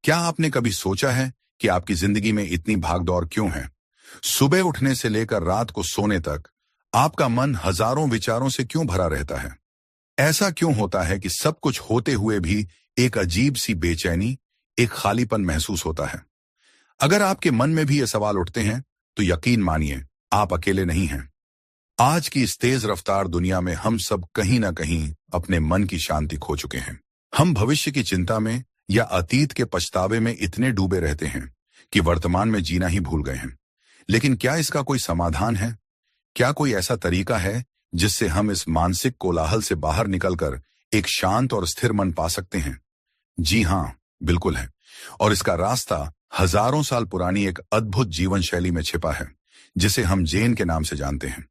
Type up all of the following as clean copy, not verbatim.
क्या आपने कभी सोचा है कि आपकी जिंदगी में इतनी भागदौड़ क्यों है? सुबह उठने से लेकर रात को सोने तक आपका मन हजारों विचारों से क्यों भरा रहता है? ऐसा क्यों होता है कि सब कुछ होते हुए भी एक अजीब सी बेचैनी, एक खालीपन महसूस होता है? अगर आपके मन में भी ये सवाल उठते हैं, तो यकीन मानिए, आप अकेले नहीं हैं। आज की इस तेज रफ्तार दुनिया में हम सब कहीं ना कहीं अपने मन की शांति खो चुके हैं। हम भविष्य की चिंता में या अतीत के पछतावे में इतने डूबे रहते हैं कि वर्तमान में जीना ही भूल गए हैं। लेकिन क्या इसका कोई समाधान है? क्या कोई ऐसा तरीका है जिससे हम इस मानसिक कोलाहल से बाहर निकलकर एक शांत और स्थिर मन पा सकते हैं? जी हाँ, बिल्कुल है। और इसका रास्ता हजारों साल पुरानी एक अद्भुत जीवन शैली में छिपा है, जिसे हम जैन के नाम से जानते हैं।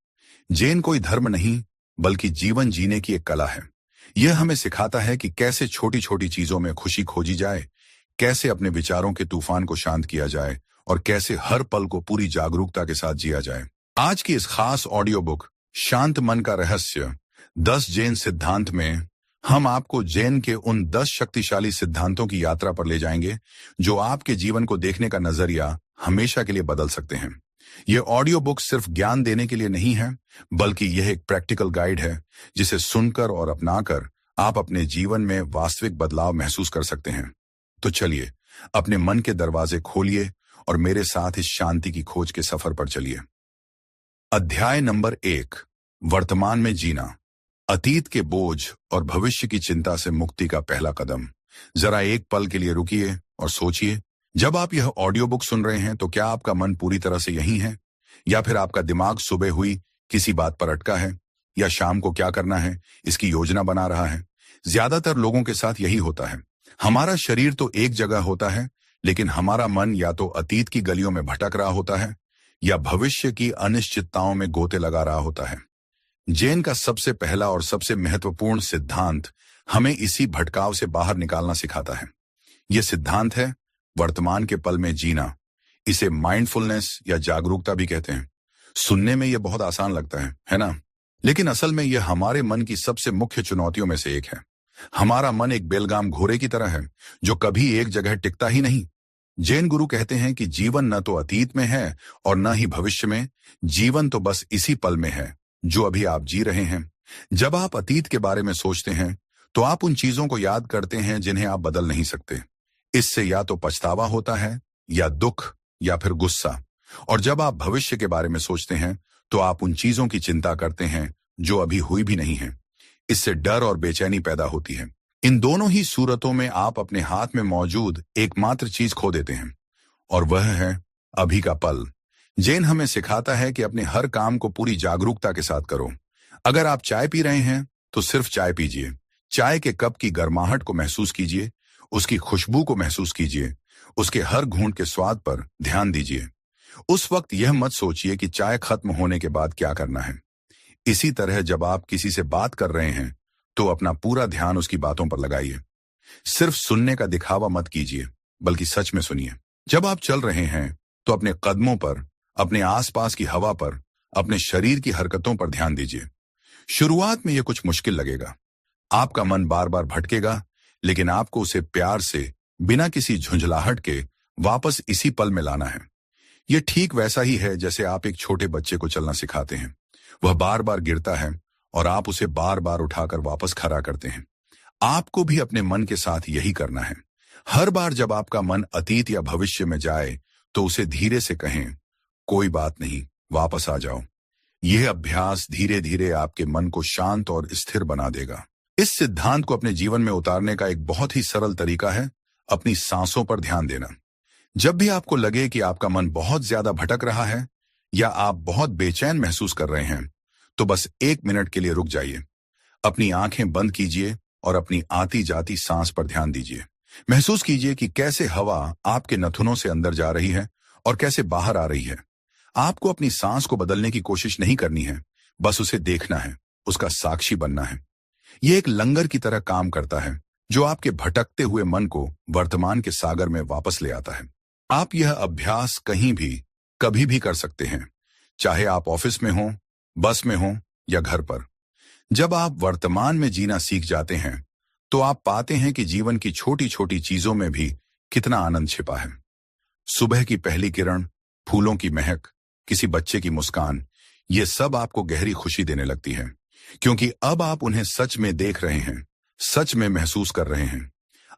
जैन कोई धर्म नहीं, बल्कि जीवन जीने की एक कला है। यह हमें सिखाता है कि कैसे छोटी छोटी चीजों में खुशी खोजी जाए, कैसे अपने विचारों के तूफान को शांत किया जाए और कैसे हर पल को पूरी जागरूकता के साथ जिया जाए। आज की इस खास ऑडियो बुक शांत मन का रहस्य 10 जैन सिद्धांत में हम आपको जैन के उन 10 शक्तिशाली सिद्धांतों की यात्रा पर ले जाएंगे, जो आपके जीवन को देखने का नजरिया हमेशा के लिए बदल सकते हैं। यह ऑडियो बुक सिर्फ ज्ञान देने के लिए नहीं है, बल्कि यह एक प्रैक्टिकल गाइड है, जिसे सुनकर और अपनाकर आप अपने जीवन में वास्तविक बदलाव महसूस कर सकते हैं। तो चलिए, अपने मन के दरवाजे खोलिए और मेरे साथ इस शांति की खोज के सफर पर चलिए। अध्याय नंबर 1, वर्तमान में जीना। अतीत के बोझ और भविष्य की चिंता से मुक्ति का पहला कदम। जरा एक पल के लिए रुकिए और सोचिए, जब आप यह ऑडियो बुक सुन रहे हैं तो क्या आपका मन पूरी तरह से यहीं है, या फिर आपका दिमाग सुबह हुई किसी बात पर अटका है, या शाम को क्या करना है इसकी योजना बना रहा है? ज्यादातर लोगों के साथ यही होता है। हमारा शरीर तो एक जगह होता है, लेकिन हमारा मन या तो अतीत की गलियों में भटक रहा होता है या भविष्य की अनिश्चितताओं में गोते लगा रहा होता है। जैन का सबसे पहला और सबसे महत्वपूर्ण सिद्धांत हमें इसी भटकाव से बाहर निकालना सिखाता है। यह सिद्धांत है वर्तमान के पल में जीना। इसे माइंडफुलनेस या जागरूकता भी कहते हैं। सुनने में यह बहुत आसान लगता है ना? लेकिन असल में यह हमारे मन की सबसे मुख्य चुनौतियों में से एक है। हमारा मन एक बेलगाम घोड़े की तरह है, जो कभी एक जगह टिकता ही नहीं। जैन गुरु कहते हैं कि जीवन न तो अतीत में है और न ही भविष्य में। जीवन तो बस इसी पल में है जो अभी आप जी रहे हैं। जब आप अतीत के बारे में सोचते हैं, तो आप उन चीजों को याद करते हैं जिन्हें आप बदल नहीं सकते। इससे या तो पछतावा होता है, या दुख, या फिर गुस्सा। और जब आप भविष्य के बारे में सोचते हैं, तो आप उन चीजों की चिंता करते हैं जो अभी हुई भी नहीं है। इससे डर और बेचैनी पैदा होती है। इन दोनों ही सूरतों में आप अपने हाथ में मौजूद एकमात्र चीज खो देते हैं, और वह है अभी का पल। जैन हमें सिखाता है कि अपने हर काम को पूरी जागरूकता के साथ करो। अगर आप चाय पी रहे हैं, तो सिर्फ चाय पीजिए। चाय के कप की गर्माहट को महसूस कीजिए, उसकी खुशबू को महसूस कीजिए, उसके हर घूंट के स्वाद पर ध्यान दीजिए। उस वक्त यह मत सोचिए कि चाय खत्म होने के बाद क्या करना है। इसी तरह जब आप किसी से बात कर रहे हैं, तो अपना पूरा ध्यान उसकी बातों पर लगाइए। सिर्फ सुनने का दिखावा मत कीजिए, बल्कि सच में सुनिए। जब आप चल रहे हैं, तो अपने कदमों पर, अपने आसपास की हवा पर, अपने शरीर की हरकतों पर ध्यान दीजिए। शुरुआत में यह कुछ मुश्किल लगेगा। आपका मन बार बार भटकेगा, लेकिन आपको उसे प्यार से, बिना किसी झुंझलाहट के वापस इसी पल में लाना है। यह ठीक वैसा ही है जैसे आप एक छोटे बच्चे को चलना सिखाते हैं। वह बार बार गिरता है और आप उसे बार बार उठाकर वापस खड़ा करते हैं। आपको भी अपने मन के साथ यही करना है। हर बार जब आपका मन अतीत या भविष्य में जाए, तो उसे धीरे से कहें, कोई बात नहीं, वापस आ जाओ। यह अभ्यास धीरे धीरे आपके मन को शांत और स्थिर बना देगा। इस सिद्धांत को अपने जीवन में उतारने का एक बहुत ही सरल तरीका है अपनी सांसों पर ध्यान देना। जब भी आपको लगे कि आपका मन बहुत ज्यादा भटक रहा है या आप बहुत बेचैन महसूस कर रहे हैं, तो बस 1 मिनट के लिए रुक जाइए। अपनी आंखें बंद कीजिए और अपनी आती जाती सांस पर ध्यान दीजिए। महसूस कीजिए कि कैसे हवा आपके नथुनों से अंदर जा रही है और कैसे बाहर आ रही है। आपको अपनी सांस को बदलने की कोशिश नहीं करनी है, बस उसे देखना है, उसका साक्षी बनना है। यह एक लंगर की तरह काम करता है, जो आपके भटकते हुए मन को वर्तमान के सागर में वापस ले आता है। आप यह अभ्यास कहीं भी, कभी भी कर सकते हैं, चाहे आप ऑफिस में हों, बस में हों या घर पर। जब आप वर्तमान में जीना सीख जाते हैं, तो आप पाते हैं कि जीवन की छोटी छोटी चीजों में भी कितना आनंद छिपा है। सुबह की पहली किरण, फूलों की महक, किसी बच्चे की मुस्कान, ये सब आपको गहरी खुशी देने लगती है, क्योंकि अब आप उन्हें सच में देख रहे हैं, सच में महसूस कर रहे हैं।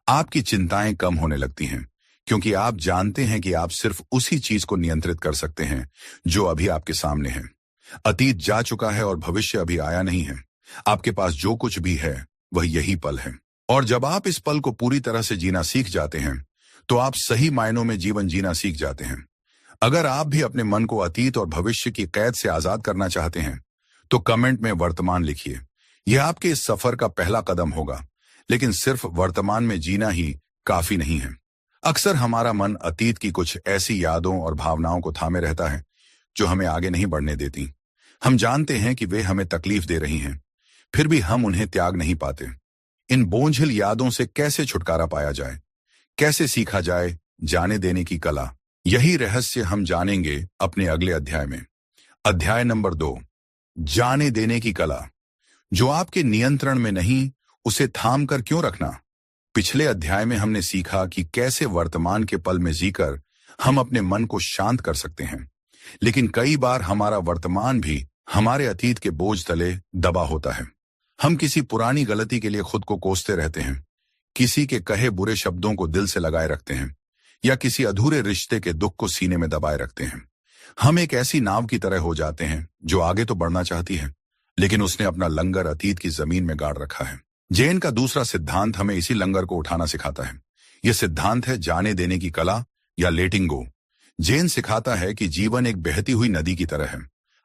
आपकी चिंताएं कम होने लगती हैं, क्योंकि आप जानते हैं कि आप सिर्फ उसी चीज को नियंत्रित कर सकते हैं जो अभी आपके सामने है। अतीत जा चुका है और भविष्य अभी आया नहीं है। आपके पास जो कुछ भी है वह यही पल है। और जब आप इस पल को पूरी तरह से जीना सीख जाते हैं, तो आप सही मायनों में जीवन जीना सीख जाते हैं। अगर आप भी अपने मन को अतीत और भविष्य की कैद से आजाद करना चाहते हैं, तो कमेंट में वर्तमान लिखिए। यह आपके इस सफर का पहला कदम होगा, लेकिन सिर्फ वर्तमान में जीना ही काफी नहीं है। अक्सर हमारा मन अतीत की कुछ ऐसी यादों और भावनाओं को थामे रहता है जो हमें आगे नहीं बढ़ने देती। हम जानते हैं कि वे हमें तकलीफ दे रही हैं, फिर भी हम उन्हें त्याग नहीं पाते। इन बोझिल यादों से कैसे छुटकारा पाया जाए, कैसे सीखा जाए जाने देने की कला, यही रहस्य हम जानेंगे अपने अगले अध्याय में। अध्याय नंबर 2, जाने देने की कला। जो आपके नियंत्रण में नहीं, उसे थाम कर क्यों रखना। पिछले अध्याय में हमने सीखा कि कैसे वर्तमान के पल में जीकर हम अपने मन को शांत कर सकते हैं, लेकिन कई बार हमारा वर्तमान भी हमारे अतीत के बोझ तले दबा होता है। हम किसी पुरानी गलती के लिए खुद को कोसते रहते हैं, किसी के कहे बुरे शब्दों को दिल से लगाए रखते हैं, या किसी अधूरे रिश्ते के दुख को सीने में दबाए रखते हैं। हम एक ऐसी नाव की तरह हो जाते हैं जो आगे तो बढ़ना चाहती है, लेकिन उसने अपना लंगर अतीत की जमीन में गाड़ रखा है। जैन का दूसरा सिद्धांत हमें इसी लंगर को उठाना सिखाता है। यह सिद्धांत है जाने देने की कला या लेटिंग गो। जैन सिखाता है कि जीवन एक बहती हुई नदी की तरह है।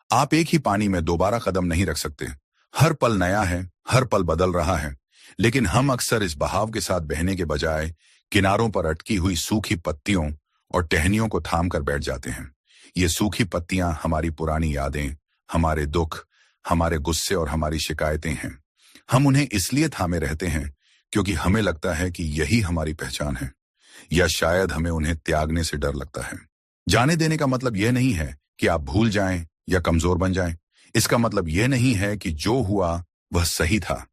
आप एक ही पानी में दोबारा कदम नहीं रख सकते। हर पल नया है, हर पल बदल रहा है, लेकिन हम अक्सर इस बहाव के साथ बहने के बजाय किनारों पर अटकी हुई सूखी पत्तियों और टहनियों को थाम कर बैठ जाते हैं। ये सूखी पत्तियां हमारी पुरानी यादें, हमारे दुख, हमारे गुस्से और हमारी शिकायतें हैं। हम उन्हें इसलिए थामे रहते हैं क्योंकि हमें लगता है कि यही हमारी पहचान है, या शायद हमें उन्हें त्यागने से डर लगता है। जाने देने का मतलब यह नहीं है कि आप भूल जाएं या कमजोर बन जाएं। इसका मतलब यह नहीं है कि जो हुआ वह सही था।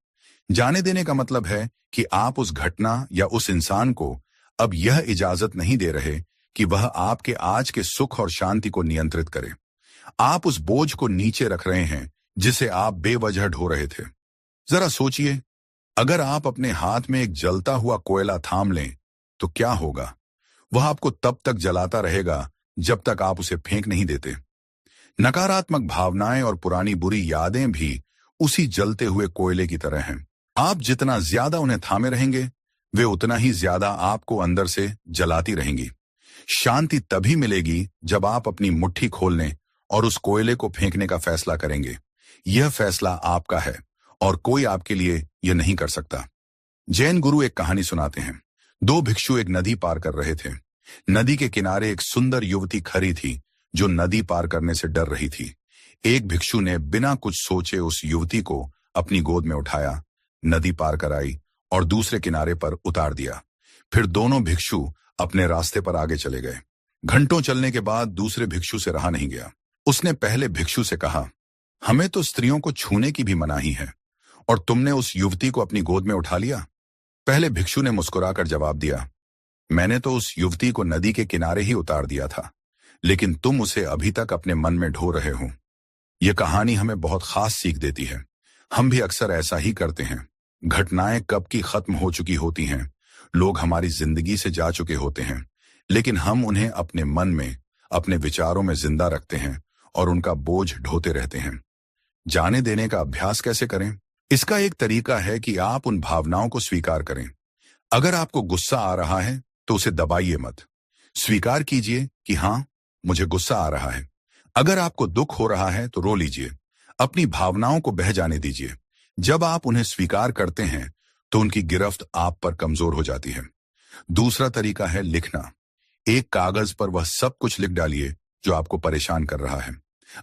जाने देने का मतलब है कि आप उस घटना या उस इंसान को अब यह इजाजत नहीं दे रहे कि वह आपके आज के सुख और शांति को नियंत्रित करे। आप उस बोझ को नीचे रख रहे हैं जिसे आप बेवजह ढो रहे थे। जरा सोचिए, अगर आप अपने हाथ में एक जलता हुआ कोयला थाम लें तो क्या होगा। वह आपको तब तक जलाता रहेगा जब तक आप उसे फेंक नहीं देते। नकारात्मक भावनाएं और पुरानी बुरी यादें भी उसी जलते हुए कोयले की तरह हैं। आप जितना ज्यादा उन्हें थामे रहेंगे, वे उतना ही ज्यादा आपको अंदर से जलाती रहेंगी। शांति तभी मिलेगी जब आप अपनी मुट्ठी खोलने और उस कोयले को फेंकने का फैसला करेंगे। यह फैसला आपका है और कोई आपके लिए यह नहीं कर सकता। जैन गुरु एक कहानी सुनाते हैं। 2 भिक्षु एक नदी पार कर रहे थे। नदी के किनारे एक सुंदर युवती खड़ी थी जो नदी पार करने से डर रही थी। एक भिक्षु ने बिना कुछ सोचे उस युवती को अपनी गोद में उठाया, नदी पार कराई और दूसरे किनारे पर उतार दिया। फिर दोनों भिक्षु अपने रास्ते पर आगे चले गए। घंटों चलने के बाद दूसरे भिक्षु से रहा नहीं गया। उसने पहले भिक्षु से कहा, हमें तो स्त्रियों को छूने की भी मनाही है, और तुमने उस युवती को अपनी गोद में उठा लिया। पहले भिक्षु ने मुस्कुराकर जवाब दिया, मैंने तो उस युवती को नदी के किनारे ही उतार दिया था, लेकिन तुम उसे अभी तक अपने मन में ढो रहे हो। यह कहानी हमें बहुत खास सीख देती है। हम भी अक्सर ऐसा ही करते हैं। घटनाएं कब की खत्म हो चुकी होती हैं, लोग हमारी जिंदगी से जा चुके होते हैं, लेकिन हम उन्हें अपने मन में, अपने विचारों में जिंदा रखते हैं और उनका बोझ ढोते रहते हैं। जाने देने का अभ्यास कैसे करें? इसका एक तरीका है कि आप उन भावनाओं को स्वीकार करें। अगर आपको गुस्सा आ रहा है तो उसे दबाइए मत। स्वीकार कीजिए कि हाँ, मुझे गुस्सा आ रहा है। अगर आपको दुख हो रहा है तो रो लीजिए। अपनी भावनाओं को बह जाने दीजिए। जब आप उन्हें स्वीकार करते हैं तो उनकी गिरफ्त आप पर कमजोर हो जाती है। दूसरा तरीका है लिखना। एक कागज पर वह सब कुछ लिख डालिए जो आपको परेशान कर रहा है।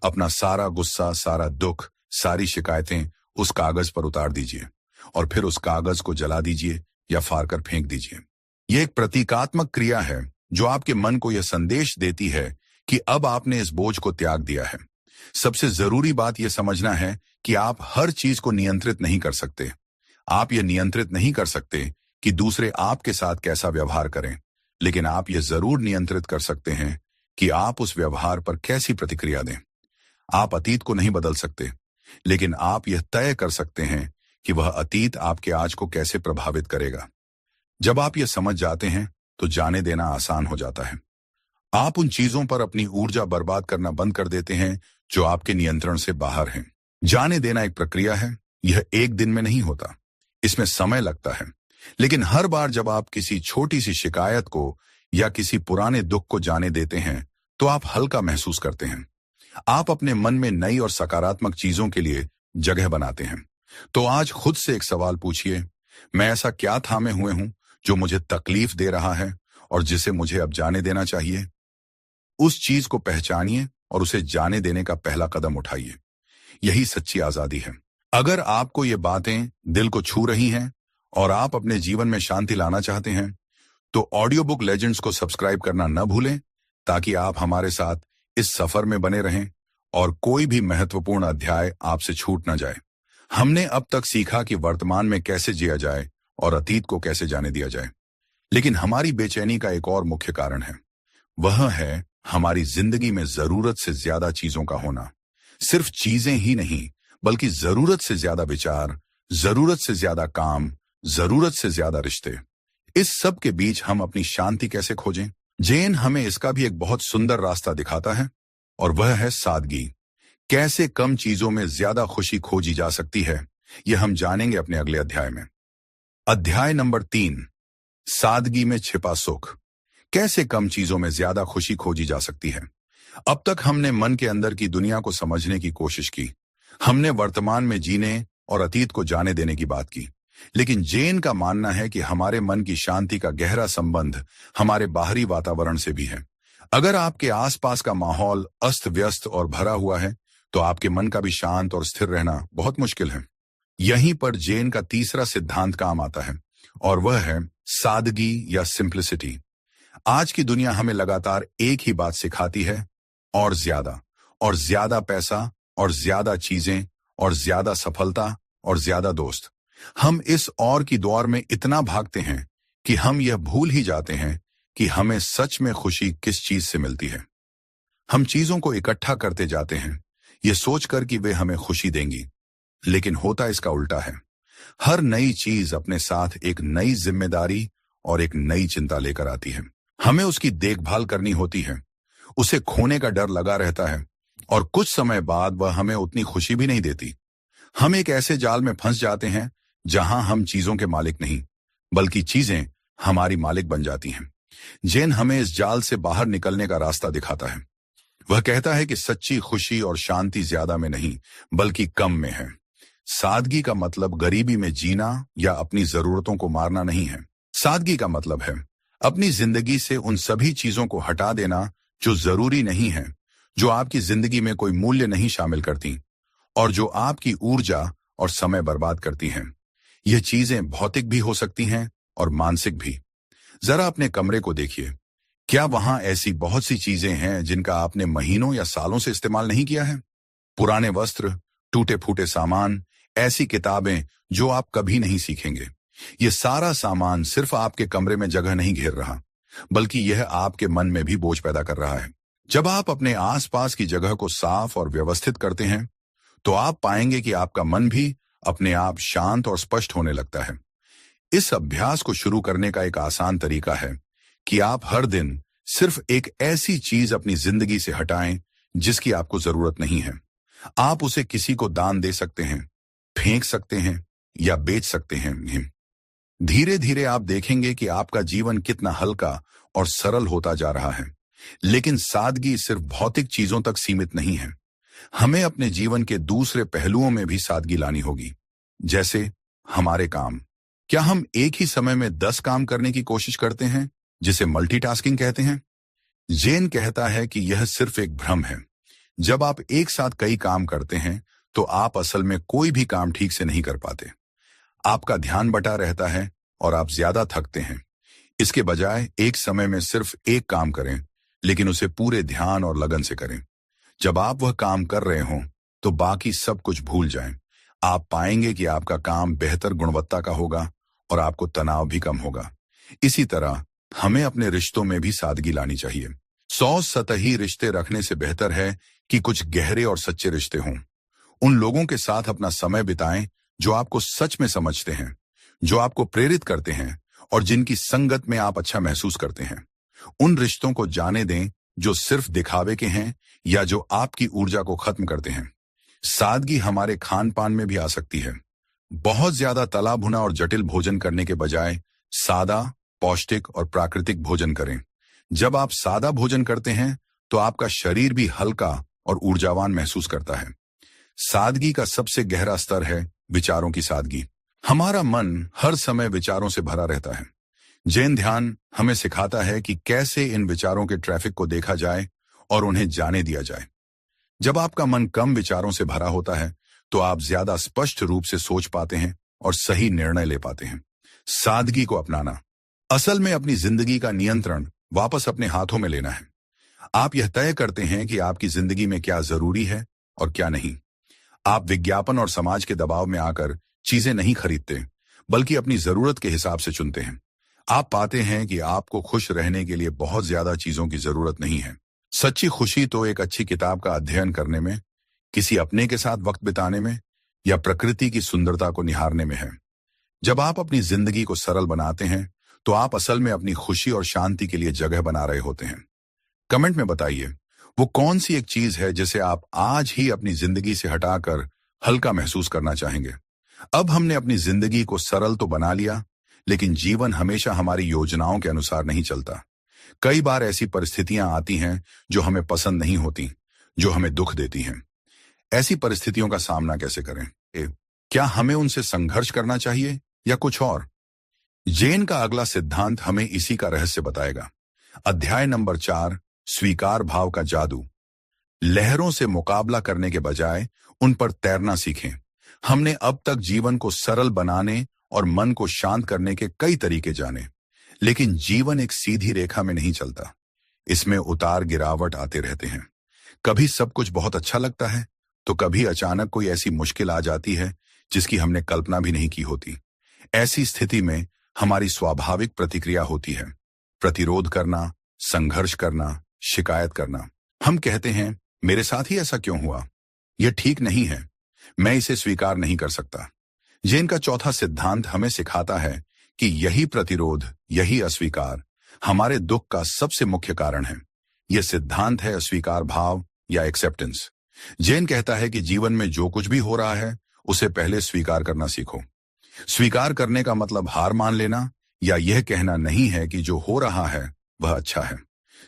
अपना सारा गुस्सा, सारा दुख, सारी शिकायतें उस कागज पर उतार दीजिए और फिर उस कागज को जला दीजिए या फाड़ कर फेंक दीजिए। यह एक प्रतीकात्मक क्रिया है जो आपके मन को यह संदेश देती है कि अब आपने इस बोझ को त्याग दिया है। सबसे जरूरी बात यह समझना है कि आप हर चीज को नियंत्रित नहीं कर सकते। आप यह नियंत्रित नहीं कर सकते कि दूसरे आपके साथ कैसा व्यवहार करें, लेकिन आप यह जरूर नियंत्रित कर सकते हैं कि आप उस व्यवहार पर कैसी प्रतिक्रिया दें। आप अतीत को नहीं बदल सकते, लेकिन आप यह तय कर सकते हैं कि वह अतीत आपके आज को कैसे प्रभावित करेगा। जब आप यह समझ जाते हैं तो जाने देना आसान हो जाता है। आप उन चीजों पर अपनी ऊर्जा बर्बाद करना बंद कर देते हैं जो आपके नियंत्रण से बाहर हैं। जाने देना एक प्रक्रिया है, यह एक दिन में नहीं होता, इसमें समय लगता है। लेकिन हर बार जब आप किसी छोटी सी शिकायत को या किसी पुराने दुख को जाने देते हैं तो आप हल्का महसूस करते हैं। आप अपने मन में नई और सकारात्मक चीजों के लिए जगह बनाते हैं। तो आज खुद से एक सवाल पूछिए, मैं ऐसा क्या थामे हुए हूं जो मुझे तकलीफ दे रहा है और जिसे मुझे अब जाने देना चाहिए। उस चीज को पहचानिए और उसे जाने देने का पहला कदम उठाइए। यही सच्ची आजादी है। अगर आपको ये बातें दिल को छू रही हैं और आप अपने जीवन में शांति लाना चाहते हैं तो ऑडियो बुक लेजेंड्स को सब्सक्राइब करना न भूलें, ताकि आप हमारे साथ इस सफर में बने रहें और कोई भी महत्वपूर्ण अध्याय आपसे छूट न जाए। हमने अब तक सीखा कि वर्तमान में कैसे जिया जाए और अतीत को कैसे जाने दिया जाए, लेकिन हमारी बेचैनी का एक और मुख्य कारण है। वह है हमारी जिंदगी में जरूरत से ज्यादा चीजों का होना। सिर्फ चीजें ही नहीं, बल्कि जरूरत से ज्यादा विचार, जरूरत से ज्यादा काम, जरूरत से ज्यादा रिश्ते। इस सब के बीच हम अपनी शांति कैसे खोजें? जैन हमें इसका भी एक बहुत सुंदर रास्ता दिखाता है, और वह है सादगी। कैसे कम चीजों में ज्यादा खुशी खोजी जा सकती है, यह हम जानेंगे अपने अगले अध्याय में। अध्याय नंबर 3, सादगी में छिपा सुख। कैसे कम चीजों में ज्यादा खुशी खोजी जा सकती है। अब तक हमने मन के अंदर की दुनिया को समझने की कोशिश की। हमने वर्तमान में जीने और अतीत को जाने देने की बात की। लेकिन जैन का मानना है कि हमारे मन की शांति का गहरा संबंध हमारे बाहरी वातावरण से भी है। अगर आपके आसपास का माहौल अस्त व्यस्त और भरा हुआ है तो आपके मन का भी शांत और स्थिर रहना बहुत मुश्किल है। यहीं पर जैन का तीसरा सिद्धांत काम आता है, और वह है सादगी या सिंप्लिसिटी। आज की दुनिया हमें लगातार एक ही बात सिखाती है, और ज्यादा पैसा और ज्यादा चीजें और ज्यादा सफलता और ज्यादा दोस्त। हम इस और की दौड़ में इतना भागते हैं कि हम यह भूल ही जाते हैं कि हमें सच में खुशी किस चीज से मिलती है। हम चीजों को इकट्ठा करते जाते हैं, ये सोचकर कि वे हमें खुशी देंगी, लेकिन होता इसका उल्टा है। हर नई चीज अपने साथ एक नई जिम्मेदारी और एक नई चिंता लेकर आती है। हमें उसकी देखभाल करनी होती है, उसे खोने का डर लगा रहता है, और कुछ समय बाद वह हमें उतनी खुशी भी नहीं देती। हम एक ऐसे जाल में फंस जाते हैं जहां हम चीजों के मालिक नहीं, बल्कि चीजें हमारी मालिक बन जाती हैं। जैन हमें इस जाल से बाहर निकलने का रास्ता दिखाता है। वह कहता है कि सच्ची खुशी और शांति ज्यादा में नहीं, बल्कि कम में है। सादगी का मतलब गरीबी में जीना या अपनी जरूरतों को मारना नहीं है। सादगी का मतलब है अपनी जिंदगी से उन सभी चीजों को हटा देना जो जरूरी नहीं है, जो आपकी जिंदगी में कोई मूल्य नहीं शामिल करती और जो आपकी ऊर्जा और समय बर्बाद करती हैं। यह चीजें भौतिक भी हो सकती हैं और मानसिक भी। जरा अपने कमरे को देखिए। क्या वहां ऐसी बहुत सी चीजें हैं जिनका आपने महीनों या सालों से इस्तेमाल नहीं किया है? पुराने वस्त्र, टूटे फूटे सामान, ऐसी किताबें जो आप कभी नहीं सीखेंगे। यह सारा सामान सिर्फ आपके कमरे में जगह नहीं घेर रहा, बल्कि यह आपके मन में भी बोझ पैदा कर रहा है। जब आप अपने आसपास की जगह को साफ और व्यवस्थित करते हैं तो आप पाएंगे कि आपका मन भी अपने आप शांत और स्पष्ट होने लगता है। इस अभ्यास को शुरू करने का एक आसान तरीका है कि आप हर दिन सिर्फ एक ऐसी चीज अपनी जिंदगी से हटाएं जिसकी आपको जरूरत नहीं है। आप उसे किसी को दान दे सकते हैं, फेंक सकते हैं या बेच सकते हैं। धीरे धीरे आप देखेंगे कि आपका जीवन कितना हल्का और सरल होता जा रहा है। लेकिन सादगी सिर्फ भौतिक चीजों तक सीमित नहीं है। हमें अपने जीवन के दूसरे पहलुओं में भी सादगी लानी होगी, जैसे हमारे काम। क्या हम एक ही समय में 10 काम करने की कोशिश करते हैं, जिसे मल्टीटास्किंग कहते हैं? जैन कहता है कि यह सिर्फ एक भ्रम है। जब आप एक साथ कई काम करते हैं तो आप असल में कोई भी काम ठीक से नहीं कर पाते। आपका ध्यान बटा रहता है और आप ज्यादा थकते हैं। इसके बजाय एक समय में सिर्फ एक काम करें, लेकिन उसे पूरे ध्यान और लगन से करें। जब आप वह काम कर रहे हों तो बाकी सब कुछ भूल जाएं। आप पाएंगे कि आपका काम बेहतर गुणवत्ता का होगा और आपको तनाव भी कम होगा। इसी तरह हमें अपने रिश्तों में भी सादगी लानी चाहिए। 100 सतही रिश्ते रखने से बेहतर है कि कुछ गहरे और सच्चे रिश्ते हों। उन लोगों के साथ अपना समय बिताएं जो आपको सच में समझते हैं, जो आपको प्रेरित करते हैं और जिनकी संगत में आप अच्छा महसूस करते हैं। उन रिश्तों को जाने दें जो सिर्फ दिखावे के हैं या जो आपकी ऊर्जा को खत्म करते हैं। सादगी हमारे खान पान में भी आ सकती है। बहुत ज्यादा तला भुना और जटिल भोजन करने के बजाय सादा, पौष्टिक और प्राकृतिक भोजन करें। जब आप सादा भोजन करते हैं तो आपका शरीर भी हल्का और ऊर्जावान महसूस करता है। सादगी का सबसे गहरा स्तर है विचारों की सादगी। हमारा मन हर समय विचारों से भरा रहता है। जैन ध्यान हमें सिखाता है कि कैसे इन विचारों के ट्रैफिक को देखा जाए और उन्हें जाने दिया जाए। जब आपका मन कम विचारों से भरा होता है तो आप ज्यादा स्पष्ट रूप से सोच पाते हैं और सही निर्णय ले पाते हैं। सादगी को अपनाना असल में अपनी जिंदगी का नियंत्रण वापस अपने हाथों में लेना है। आप यह तय करते हैं कि आपकी जिंदगी में क्या जरूरी है और क्या नहीं। आप विज्ञापन और समाज के दबाव में आकर चीजें नहीं खरीदते, बल्कि अपनी जरूरत के हिसाब से चुनते हैं। आप पाते हैं कि आपको खुश रहने के लिए बहुत ज्यादा चीजों की जरूरत नहीं है। सच्ची खुशी तो एक अच्छी किताब का अध्ययन करने में, किसी अपने के साथ वक्त बिताने में या प्रकृति की सुंदरता को निहारने में है। जब आप अपनी जिंदगी को सरल बनाते हैं तो आप असल में अपनी खुशी और शांति के लिए जगह बना रहे होते हैं। कमेंट में बताइए वो कौन सी एक चीज है जिसे आप आज ही अपनी जिंदगी से हटाकर हल्का महसूस करना चाहेंगे। अब हमने अपनी जिंदगी को सरल तो बना लिया, लेकिन जीवन हमेशा हमारी योजनाओं के अनुसार नहीं चलता। कई बार ऐसी परिस्थितियां आती हैं जो हमें पसंद नहीं होती, जो हमें दुख देती हैं। ऐसी परिस्थितियों का सामना कैसे करें? क्या हमें उनसे संघर्ष करना चाहिए या कुछ और? जैन का अगला सिद्धांत हमें इसी का रहस्य बताएगा। अध्याय नंबर 4, स्वीकार भाव का जादू। लहरों से मुकाबला करने के बजाय उन पर तैरना सीखें। हमने अब तक जीवन को सरल बनाने और मन को शांत करने के कई तरीके जाने, लेकिन जीवन एक सीधी रेखा में नहीं चलता। इसमें उतार गिरावट आते रहते हैं। कभी सब कुछ बहुत अच्छा लगता है तो कभी अचानक कोई ऐसी मुश्किल आ जाती है जिसकी हमने कल्पना भी नहीं की होती। ऐसी स्थिति में हमारी स्वाभाविक प्रतिक्रिया होती है प्रतिरोध करना, संघर्ष करना, शिकायत करना। हम कहते हैं मेरे साथ ही ऐसा क्यों हुआ, यह ठीक नहीं है, मैं इसे स्वीकार नहीं कर सकता। जैन का चौथा सिद्धांत हमें सिखाता है कि यही प्रतिरोध, यही अस्वीकार हमारे दुख का सबसे मुख्य कारण है। यह सिद्धांत है अस्वीकार भाव या एक्सेप्टेंस। जैन कहता है कि जीवन में जो कुछ भी हो रहा है उसे पहले स्वीकार करना सीखो। स्वीकार करने का मतलब हार मान लेना या यह कहना नहीं है कि जो हो रहा है वह अच्छा है।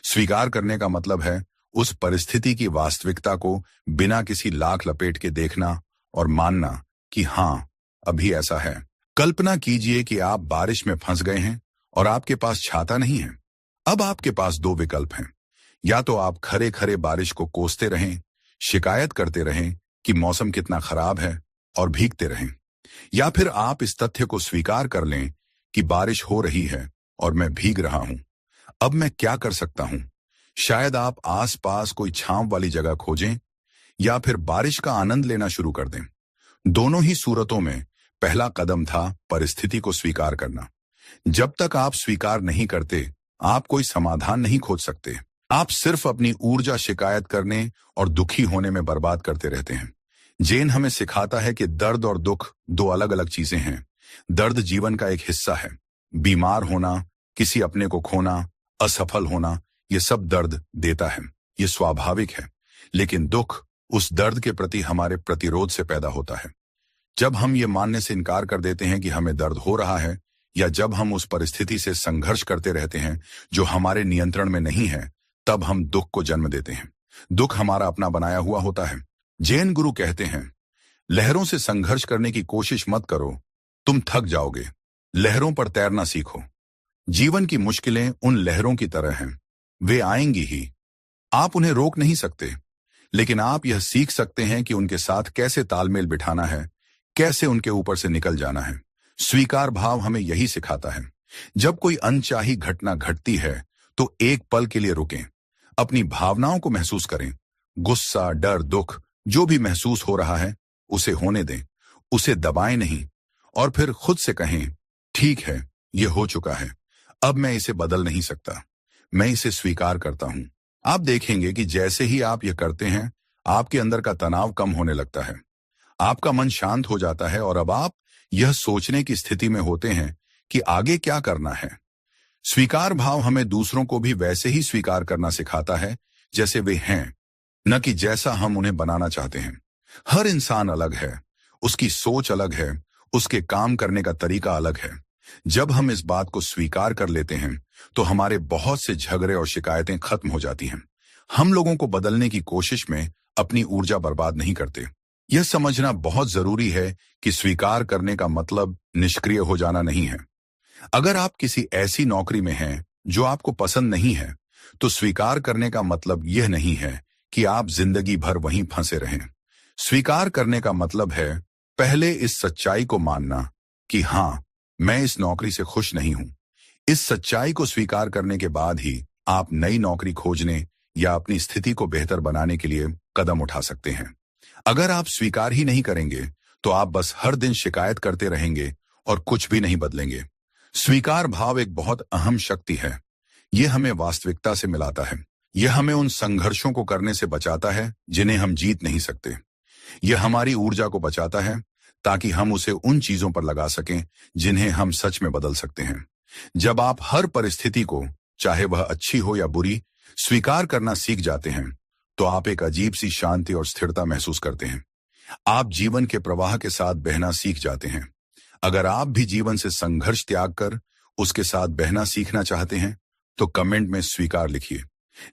स्वीकार करने का मतलब है उस परिस्थिति की वास्तविकता को बिना किसी लाख लपेट के देखना और मानना कि हां, अभी ऐसा है। कल्पना कीजिए कि आप बारिश में फंस गए हैं और आपके पास छाता नहीं है। अब आपके पास दो विकल्प हैं। या तो आप खरे खरे बारिश को कोसते रहें, शिकायत करते रहें कि मौसम कितना खराब है और भीगते रहें, या फिर आप इस तथ्य को स्वीकार कर लें कि बारिश हो रही है और मैं भीग रहा हूं। अब मैं क्या कर सकता हूं? शायद आप आसपास कोई छांव वाली जगह खोजें या फिर बारिश का आनंद लेना शुरू कर दें। दोनों ही सूरतों में पहला कदम था परिस्थिति को स्वीकार करना। जब तक आप स्वीकार नहीं करते, आप कोई समाधान नहीं खोज सकते। आप सिर्फ अपनी ऊर्जा शिकायत करने और दुखी होने में बर्बाद करते रहते हैं। जैन हमें सिखाता है कि दर्द और दुख दो अलग अलग चीजें हैं। दर्द जीवन का एक हिस्सा है। बीमार होना, किसी अपने को खोना, असफल होना, ये सब दर्द देता है, ये स्वाभाविक है। लेकिन दुख उस दर्द के प्रति हमारे प्रतिरोध से पैदा होता है। जब हम ये मानने से इनकार कर देते हैं कि हमें दर्द हो रहा है, या जब हम उस परिस्थिति से संघर्ष करते रहते हैं जो हमारे नियंत्रण में नहीं है, तब हम दुख को जन्म देते हैं। दुख हमारा अपना बनाया हुआ होता है। जैन गुरु कहते हैं, लहरों से संघर्ष करने की कोशिश मत करो, तुम थक जाओगे। लहरों पर तैरना सीखो। जीवन की मुश्किलें उन लहरों की तरह हैं, वे आएंगी ही। आप उन्हें रोक नहीं सकते, लेकिन आप यह सीख सकते हैं कि उनके साथ कैसे तालमेल बिठाना है, कैसे उनके ऊपर से निकल जाना है। स्वीकार भाव हमें यही सिखाता है। जब कोई अनचाही घटना घटती है तो एक पल के लिए रुकें, अपनी भावनाओं को महसूस करें। गुस्सा, डर, दुख जो भी महसूस हो रहा है उसे होने दें, उसे दबाएं नहीं, और फिर खुद से कहें, ठीक है, यह हो चुका है, अब मैं इसे बदल नहीं सकता, मैं इसे स्वीकार करता हूं। आप देखेंगे कि जैसे ही आप यह करते हैं, आपके अंदर का तनाव कम होने लगता है, आपका मन शांत हो जाता है और अब आप यह सोचने की स्थिति में होते हैं कि आगे क्या करना है। स्वीकार भाव हमें दूसरों को भी वैसे ही स्वीकार करना सिखाता है जैसे वे हैं, न कि जैसा हम उन्हें बनाना चाहते हैं। हर इंसान अलग है, उसकी सोच अलग है, उसके काम करने का तरीका अलग है। जब हम इस बात को स्वीकार कर लेते हैं तो हमारे बहुत से झगड़े और शिकायतें खत्म हो जाती हैं। हम लोगों को बदलने की कोशिश में अपनी ऊर्जा बर्बाद नहीं करते। यह समझना बहुत जरूरी है कि स्वीकार करने का मतलब निष्क्रिय हो जाना नहीं है। अगर आप किसी ऐसी नौकरी में हैं जो आपको पसंद नहीं है, तो स्वीकार करने का मतलब यह नहीं है कि आप जिंदगी भर वहीं फंसे रहें। स्वीकार करने का मतलब है पहले इस सच्चाई को मानना कि हाँ, मैं इस नौकरी से खुश नहीं हूं। इस सच्चाई को स्वीकार करने के बाद ही आप नई नौकरी खोजने या अपनी स्थिति को बेहतर बनाने के लिए कदम उठा सकते हैं। अगर आप स्वीकार ही नहीं करेंगे तो आप बस हर दिन शिकायत करते रहेंगे और कुछ भी नहीं बदलेंगे। स्वीकार भाव एक बहुत अहम शक्ति है। यह हमें वास्तविकता से मिलाता है। यह हमें उन संघर्षों को करने से बचाता है जिन्हें हम जीत नहीं सकते। यह हमारी ऊर्जा को बचाता है ताकि हम उसे उन चीजों पर लगा सकें जिन्हें हम सच में बदल सकते हैं। जब आप हर परिस्थिति को, चाहे वह अच्छी हो या बुरी, स्वीकार करना सीख जाते हैं, तो आप एक अजीब सी शांति और स्थिरता महसूस करते हैं। आप जीवन के प्रवाह के साथ बहना सीख जाते हैं। अगर आप भी जीवन से संघर्ष त्याग कर उसके साथ बहना सीखना चाहते हैं, तो कमेंट में स्वीकार लिखिए।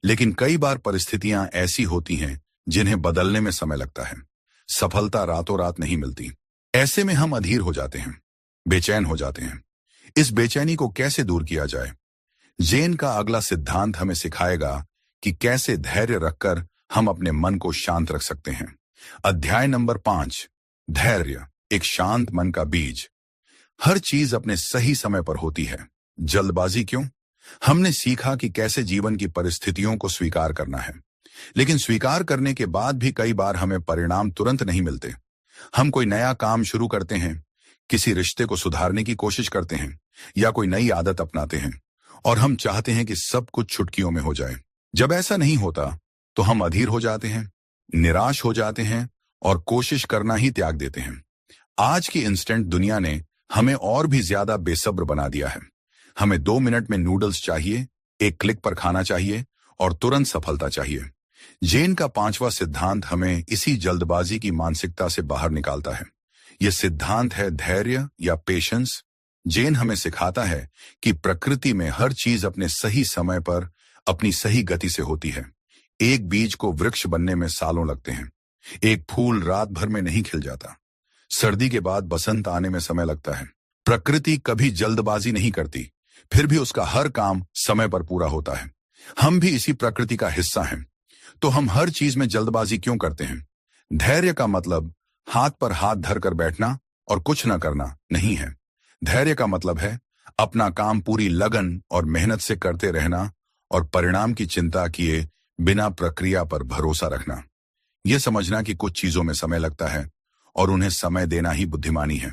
लेकिन कई बार परिस्थितियां ऐसी होती हैं जिन्हें बदलने में समय लगता है। सफलता रातों रात नहीं मिलती। ऐसे में हम अधीर हो जाते हैं, बेचैन हो जाते हैं। इस बेचैनी को कैसे दूर किया जाए? जैन का अगला सिद्धांत हमें सिखाएगा कि कैसे धैर्य रखकर हम अपने मन को शांत रख सकते हैं। अध्याय नंबर 5, धैर्य, एक शांत मन का बीज। हर चीज अपने सही समय पर होती है। जल्दबाजी क्यों? हमने सीखा कि कैसे जीवन की परिस्थितियों को स्वीकार करना है, लेकिन स्वीकार करने के बाद भी कई बार हमें परिणाम तुरंत नहीं मिलते। हम कोई नया काम शुरू करते हैं, किसी रिश्ते को सुधारने की कोशिश करते हैं या कोई नई आदत अपनाते हैं और हम चाहते हैं कि सब कुछ चुटकियों में हो जाए। जब ऐसा नहीं होता तो हम अधीर हो जाते हैं, निराश हो जाते हैं और कोशिश करना ही त्याग देते हैं। आज की इंस्टेंट दुनिया ने हमें और भी ज्यादा बेसब्र बना दिया है। हमें 2 मिनट में नूडल्स चाहिए, एक क्लिक पर खाना चाहिए और तुरंत सफलता चाहिए। जैन का 5वां सिद्धांत हमें इसी जल्दबाजी की मानसिकता से बाहर निकालता है। यह सिद्धांत है धैर्य या पेशेंस। जैन हमें सिखाता है कि प्रकृति में हर चीज अपने सही समय पर अपनी सही गति से होती है। एक बीज को वृक्ष बनने में सालों लगते हैं। एक फूल रात भर में नहीं खिल जाता। सर्दी के बाद बसंत आने में समय लगता है। प्रकृति कभी जल्दबाजी नहीं करती, फिर भी उसका हर काम समय पर पूरा होता है। हम भी इसी प्रकृति का हिस्सा हैं। तो हम हर चीज में जल्दबाजी क्यों करते हैं? धैर्य का मतलब हाथ पर हाथ धरकर बैठना और कुछ न करना नहीं है। धैर्य का मतलब है अपना काम पूरी लगन और मेहनत से करते रहना और परिणाम की चिंता किए बिना प्रक्रिया पर भरोसा रखना। यह समझना कि कुछ चीजों में समय लगता है और उन्हें समय देना ही बुद्धिमानी है।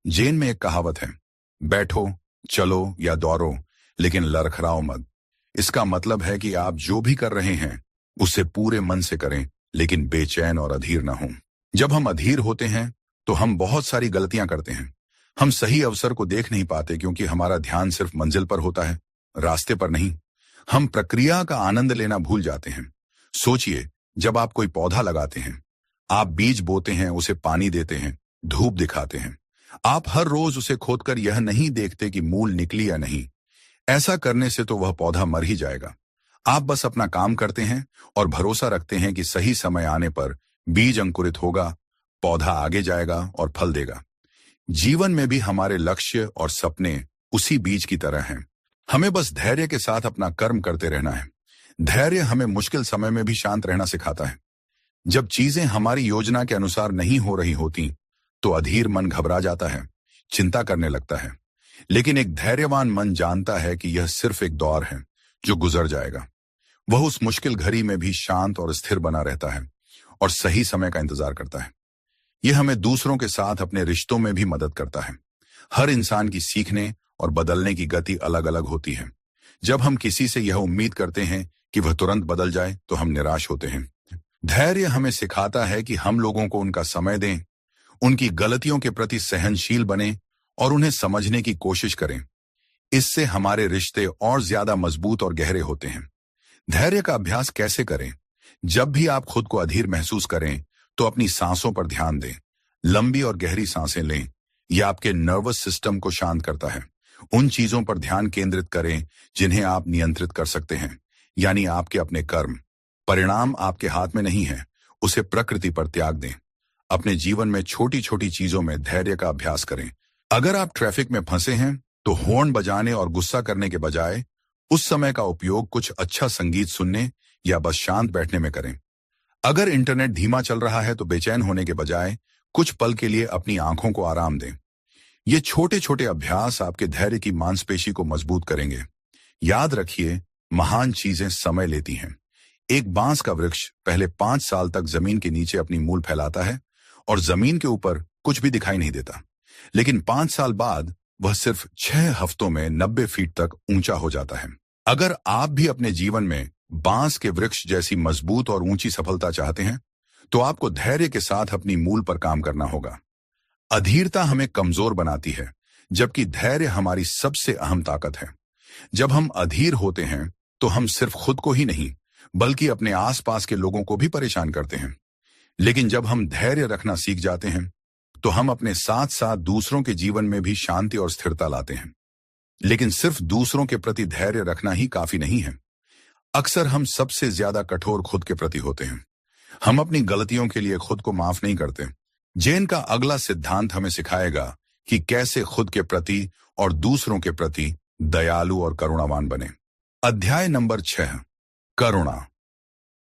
जैन में एक कहावत है, बैठो, चलो या दौड़ो, लेकिन लड़खड़ाओ मत। इसका मतलब है कि आप जो भी कर रहे हैं उसे पूरे मन से करें, लेकिन बेचैन और अधीर ना हों। जब हम अधीर होते हैं तो हम बहुत सारी गलतियां करते हैं। हम सही अवसर को देख नहीं पाते क्योंकि हमारा ध्यान सिर्फ मंजिल पर होता है, रास्ते पर नहीं। हम प्रक्रिया का आनंद लेना भूल जाते हैं। सोचिए, जब आप कोई पौधा लगाते हैं, आप बीज बोते हैं, उसे पानी देते हैं, धूप दिखाते हैं। आप हर रोज उसे खोदकर यह नहीं देखते कि मूल निकली या नहीं। ऐसा करने से तो वह पौधा मर ही जाएगा। आप बस अपना काम करते हैं और भरोसा रखते हैं कि सही समय आने पर बीज अंकुरित होगा, पौधा आगे जाएगा और फल देगा। जीवन में भी हमारे लक्ष्य और सपने उसी बीज की तरह हैं। हमें बस धैर्य के साथ अपना कर्म करते रहना है। धैर्य हमें मुश्किल समय में भी शांत रहना सिखाता है। जब चीजें हमारी योजना के अनुसार नहीं हो रही होती तो अधीर मन घबरा जाता है, चिंता करने लगता है। लेकिन एक धैर्यवान मन जानता है कि यह सिर्फ एक दौर है जो गुजर जाएगा। वह उस मुश्किल घड़ी में भी शांत और स्थिर बना रहता है और सही समय का इंतजार करता है। यह हमें दूसरों के साथ अपने रिश्तों में भी मदद करता है। हर इंसान की सीखने और बदलने की गति अलग अलग होती है। जब हम किसी से यह उम्मीद करते हैं कि वह तुरंत बदल जाए तो हम निराश होते हैं। धैर्य हमें सिखाता है कि हम लोगों को उनका समय दें, उनकी गलतियों के प्रति सहनशील बने और उन्हें समझने की कोशिश करें। इससे हमारे रिश्ते और ज्यादा मजबूत और गहरे होते हैं। धैर्य का अभ्यास कैसे करें? जब भी आप खुद को अधीर महसूस करें तो अपनी सांसों पर ध्यान दें। लंबी और गहरी सांसें लें। यह आपके नर्वस सिस्टम को शांत करता है। उन चीजों पर ध्यान केंद्रित करें जिन्हें आप नियंत्रित कर सकते हैं, यानी आपके अपने कर्म। परिणाम आपके हाथ में नहीं है, उसे प्रकृति पर त्याग दें। अपने जीवन में छोटी छोटी चीजों में धैर्य का अभ्यास करें। अगर आप ट्रैफिक में फंसे हैं तो हॉर्न बजाने और गुस्सा करने के बजाय उस समय का उपयोग कुछ अच्छा संगीत सुनने या बस शांत बैठने में करें। अगर इंटरनेट धीमा चल रहा है तो बेचैन होने के बजाय कुछ पल के लिए अपनी आंखों को आराम दें। ये छोटे छोटे अभ्यास आपके धैर्य की मांसपेशी को मजबूत करेंगे। याद रखिए, महान चीजें समय लेती हैं। एक बांस का वृक्ष पहले 5 साल तक जमीन के नीचे अपनी मूल फैलाता है और जमीन के ऊपर कुछ भी दिखाई नहीं देता, लेकिन 5 साल बाद वह सिर्फ 6 हफ्तों में 90 फीट तक ऊंचा हो जाता है। अगर आप भी अपने जीवन में बांस के वृक्ष जैसी मजबूत और ऊंची सफलता चाहते हैं तो आपको धैर्य के साथ अपनी मूल पर काम करना होगा। अधीरता हमें कमजोर बनाती है, जबकि धैर्य हमारी सबसे अहम ताकत है। जब हम अधीर होते हैं तो हम सिर्फ खुद को ही नहीं बल्कि अपने आसपास के लोगों को भी परेशान करते हैं। लेकिन जब हम धैर्य रखना सीख जाते हैं तो हम अपने साथ साथ दूसरों के जीवन में भी शांति और स्थिरता लाते हैं। लेकिन सिर्फ दूसरों के प्रति धैर्य रखना ही काफी नहीं है। अक्सर हम सबसे ज्यादा कठोर खुद के प्रति होते हैं। हम अपनी गलतियों के लिए खुद को माफ नहीं करते। जैन का अगला सिद्धांत हमें सिखाएगा कि कैसे खुद के प्रति और दूसरों के प्रति दयालु और करुणावान बने। अध्याय नंबर 6, करुणा।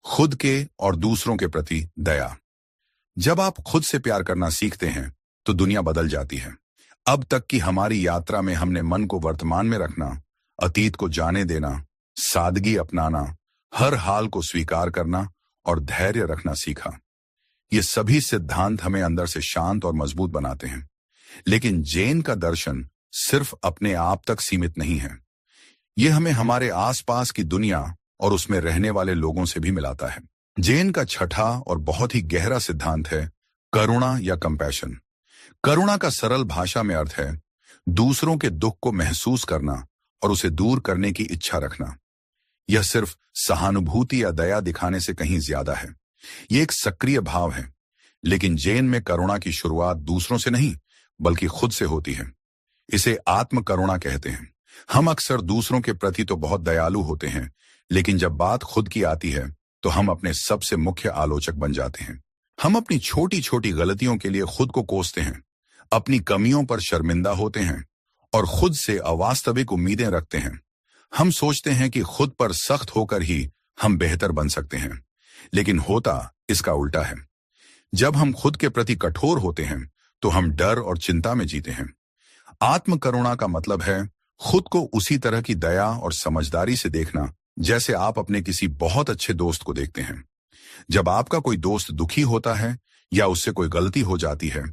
खुद के और दूसरों के प्रति दया। जब आप खुद से प्यार करना सीखते हैं तो दुनिया बदल जाती है। अब तक की हमारी यात्रा में हमने मन को वर्तमान में रखना, अतीत को जाने देना, सादगी अपनाना, हर हाल को स्वीकार करना और धैर्य रखना सीखा। ये सभी सिद्धांत हमें अंदर से शांत और मजबूत बनाते हैं। लेकिन जैन का दर्शन सिर्फ अपने आप तक सीमित नहीं है। यह हमें हमारे आसपास की दुनिया और उसमें रहने वाले लोगों से भी मिलाता है। जैन का छठा और बहुत ही गहरा सिद्धांत है करुणा या कंपैशन। करुणा का सरल भाषा में अर्थ है दूसरों के दुख को महसूस करना और उसे दूर करने की इच्छा रखना। यह सिर्फ सहानुभूति या दया दिखाने से कहीं ज्यादा है। यह एक सक्रिय भाव है। लेकिन जैन में करुणा की शुरुआत दूसरों से नहीं बल्कि खुद से होती है। इसे आत्म करुणा कहते हैं। हम अक्सर दूसरों के प्रति तो बहुत दयालु होते हैं, लेकिन जब बात खुद की आती है तो हम अपने सबसे मुख्य आलोचक बन जाते हैं। हम अपनी छोटी छोटी गलतियों के लिए खुद को कोसते हैं, अपनी कमियों पर शर्मिंदा होते हैं और खुद से अवास्तविक उम्मीदें रखते हैं। हम सोचते हैं कि खुद पर सख्त होकर ही हम बेहतर बन सकते हैं, लेकिन होता इसका उल्टा है। जब हम खुद के प्रति कठोर होते हैं तो हम डर और चिंता में जीते हैं। आत्म करुणा का मतलब है खुद को उसी तरह की दया और समझदारी से देखना जैसे आप अपने किसी बहुत अच्छे दोस्त को देखते हैं। जब आपका कोई दोस्त दुखी होता है या उससे कोई गलती हो जाती है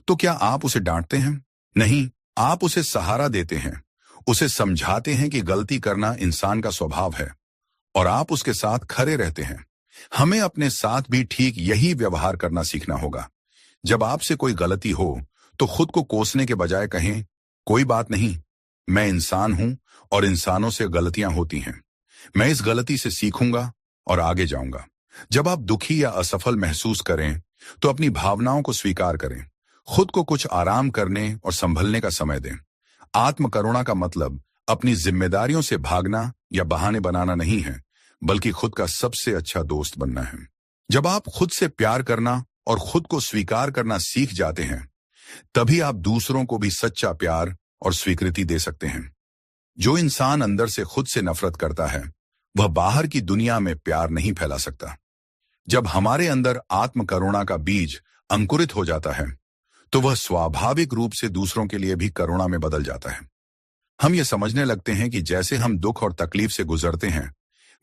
तो क्या आप उसे डांटते हैं? नहीं, आप उसे सहारा देते हैं, उसे समझाते हैं कि गलती करना इंसान का स्वभाव है और आप उसके साथ खड़े रहते हैं। हमें अपने साथ भी ठीक यही व्यवहार करना सीखना होगा। जब आपसे कोई गलती हो तो खुद को कोसने के बजाय कहें, कोई बात नहीं, मैं इंसान हूं और इंसानों से गलतियां होती हैं। मैं इस गलती से सीखूंगा और आगे जाऊंगा। जब आप दुखी या असफल महसूस करें तो अपनी भावनाओं को स्वीकार करें। खुद को कुछ आराम करने और संभलने का समय दें। आत्म करुणा का मतलब अपनी जिम्मेदारियों से भागना या बहाने बनाना नहीं है, बल्कि खुद का सबसे अच्छा दोस्त बनना है। जब आप खुद से प्यार करना और खुद को स्वीकार करना सीख जाते हैं, तभी आप दूसरों को भी सच्चा प्यार और स्वीकृति दे सकते हैं। जो इंसान अंदर से खुद से नफरत करता है, वह बाहर की दुनिया में प्यार नहीं फैला सकता। जब हमारे अंदर आत्म करुणा का बीज अंकुरित हो जाता है, तो वह स्वाभाविक रूप से दूसरों के लिए भी करुणा में बदल जाता है। हम ये समझने लगते हैं कि जैसे हम दुख और तकलीफ से गुजरते हैं,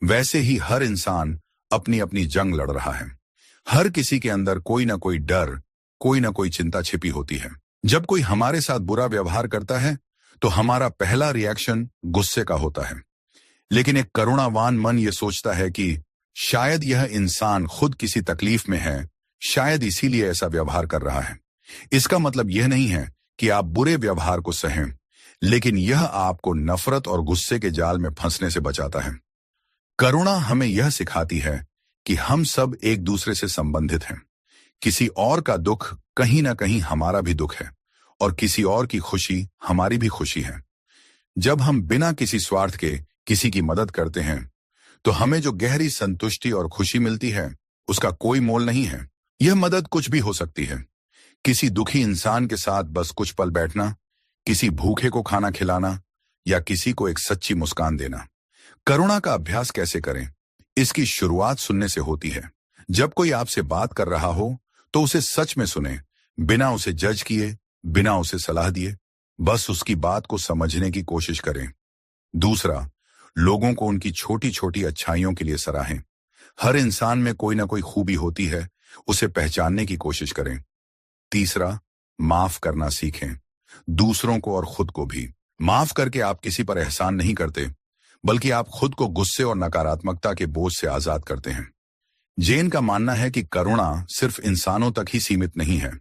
वैसे ही हर इंसान अपनी अपनी जंग लड़ रहा है। हर किसी के अंदर कोई ना कोई डर, कोई ना कोई चिंता छिपी होती है। जब कोई हमारे साथ बुरा व्यवहार करता है तो हमारा पहला रिएक्शन गुस्से का होता है। लेकिन एक करुणावान मन ये सोचता है कि शायद यह इंसान खुद किसी तकलीफ में है, शायद इसीलिए ऐसा व्यवहार कर रहा है। इसका मतलब यह नहीं है कि आप बुरे व्यवहार को सहें, लेकिन यह आपको नफरत और गुस्से के जाल में फंसने से बचाता है। करुणा हमें यह सिखाती है कि हम सब एक दूसरे से संबंधित हैं। किसी और का दुख कहीं ना कहीं हमारा भी दुख है, और किसी और की खुशी हमारी भी खुशी है। जब हम बिना किसी स्वार्थ के किसी की मदद करते हैं, तो हमें जो गहरी संतुष्टि और खुशी मिलती है, उसका कोई मोल नहीं है। यह मदद कुछ भी हो सकती है। किसी दुखी इंसान के साथ बस कुछ पल बैठना, किसी भूखे को खाना खिलाना, या किसी को एक सच्ची मुस्कान देना। करुणा का अभ्यास कैसे करें? इसकी शुरुआत सुनने से होती है। जब कोई आपसे बात कर रहा हो, तो उसे सच में सुने, बिना उसे जज किए, बिना उसे सलाह दिए। बस उसकी बात को समझने की कोशिश करें। दूसरा, लोगों को उनकी छोटी छोटी अच्छाइयों के लिए सराहें। हर इंसान में कोई ना कोई खूबी होती है, उसे पहचानने की कोशिश करें। तीसरा, माफ करना सीखें, दूसरों को और खुद को भी। माफ करके आप किसी पर एहसान नहीं करते, बल्कि आप खुद को गुस्से और नकारात्मकता के बोझ से आजाद करते हैं। जैन का मानना है कि करुणा सिर्फ इंसानों तक ही सीमित नहीं है,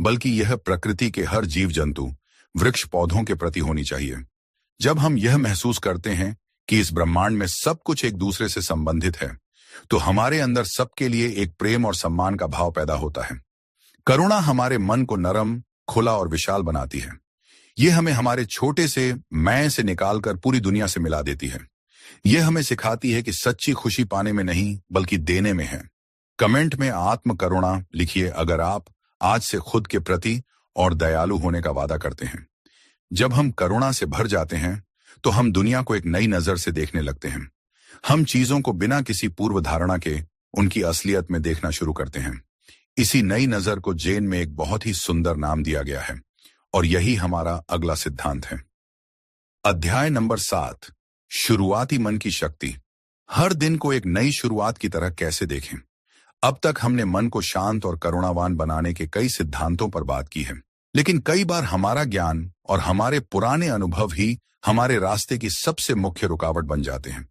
बल्कि यह प्रकृति के हर जीव जंतु, वृक्ष, पौधों के प्रति होनी चाहिए। जब हम यह महसूस करते हैं कि इस ब्रह्मांड में सब कुछ एक दूसरे से संबंधित है, तो हमारे अंदर सबके लिए एक प्रेम और सम्मान का भाव पैदा होता है। करुणा हमारे मन को नरम, खुला और विशाल बनाती है। यह हमें हमारे छोटे से मैं से निकालकर पूरी दुनिया से मिला देती है। यह हमें सिखाती है कि सच्ची खुशी पाने में नहीं, बल्कि देने में है। कमेंट में आत्म करुणा लिखिए अगर आप आज से खुद के प्रति और दयालु होने का वादा करते हैं। जब हम करुणा से भर जाते हैं, तो हम दुनिया को एक नई नजर से देखने लगते हैं। हम चीजों को बिना किसी पूर्व धारणा के उनकी असलियत में देखना शुरू करते हैं। इसी नई नजर को जैन में एक बहुत ही सुंदर नाम दिया गया है, और यही हमारा अगला सिद्धांत है। अध्याय नंबर 7, शुरुआती मन की शक्ति। हर दिन को एक नई शुरुआत की तरह कैसे देखें। अब तक हमने मन को शांत और करुणावान बनाने के कई सिद्धांतों पर बात की है, लेकिन कई बार हमारा ज्ञान और हमारे पुराने अनुभव ही हमारे रास्ते की सबसे मुख्य रुकावट बन जाते हैं।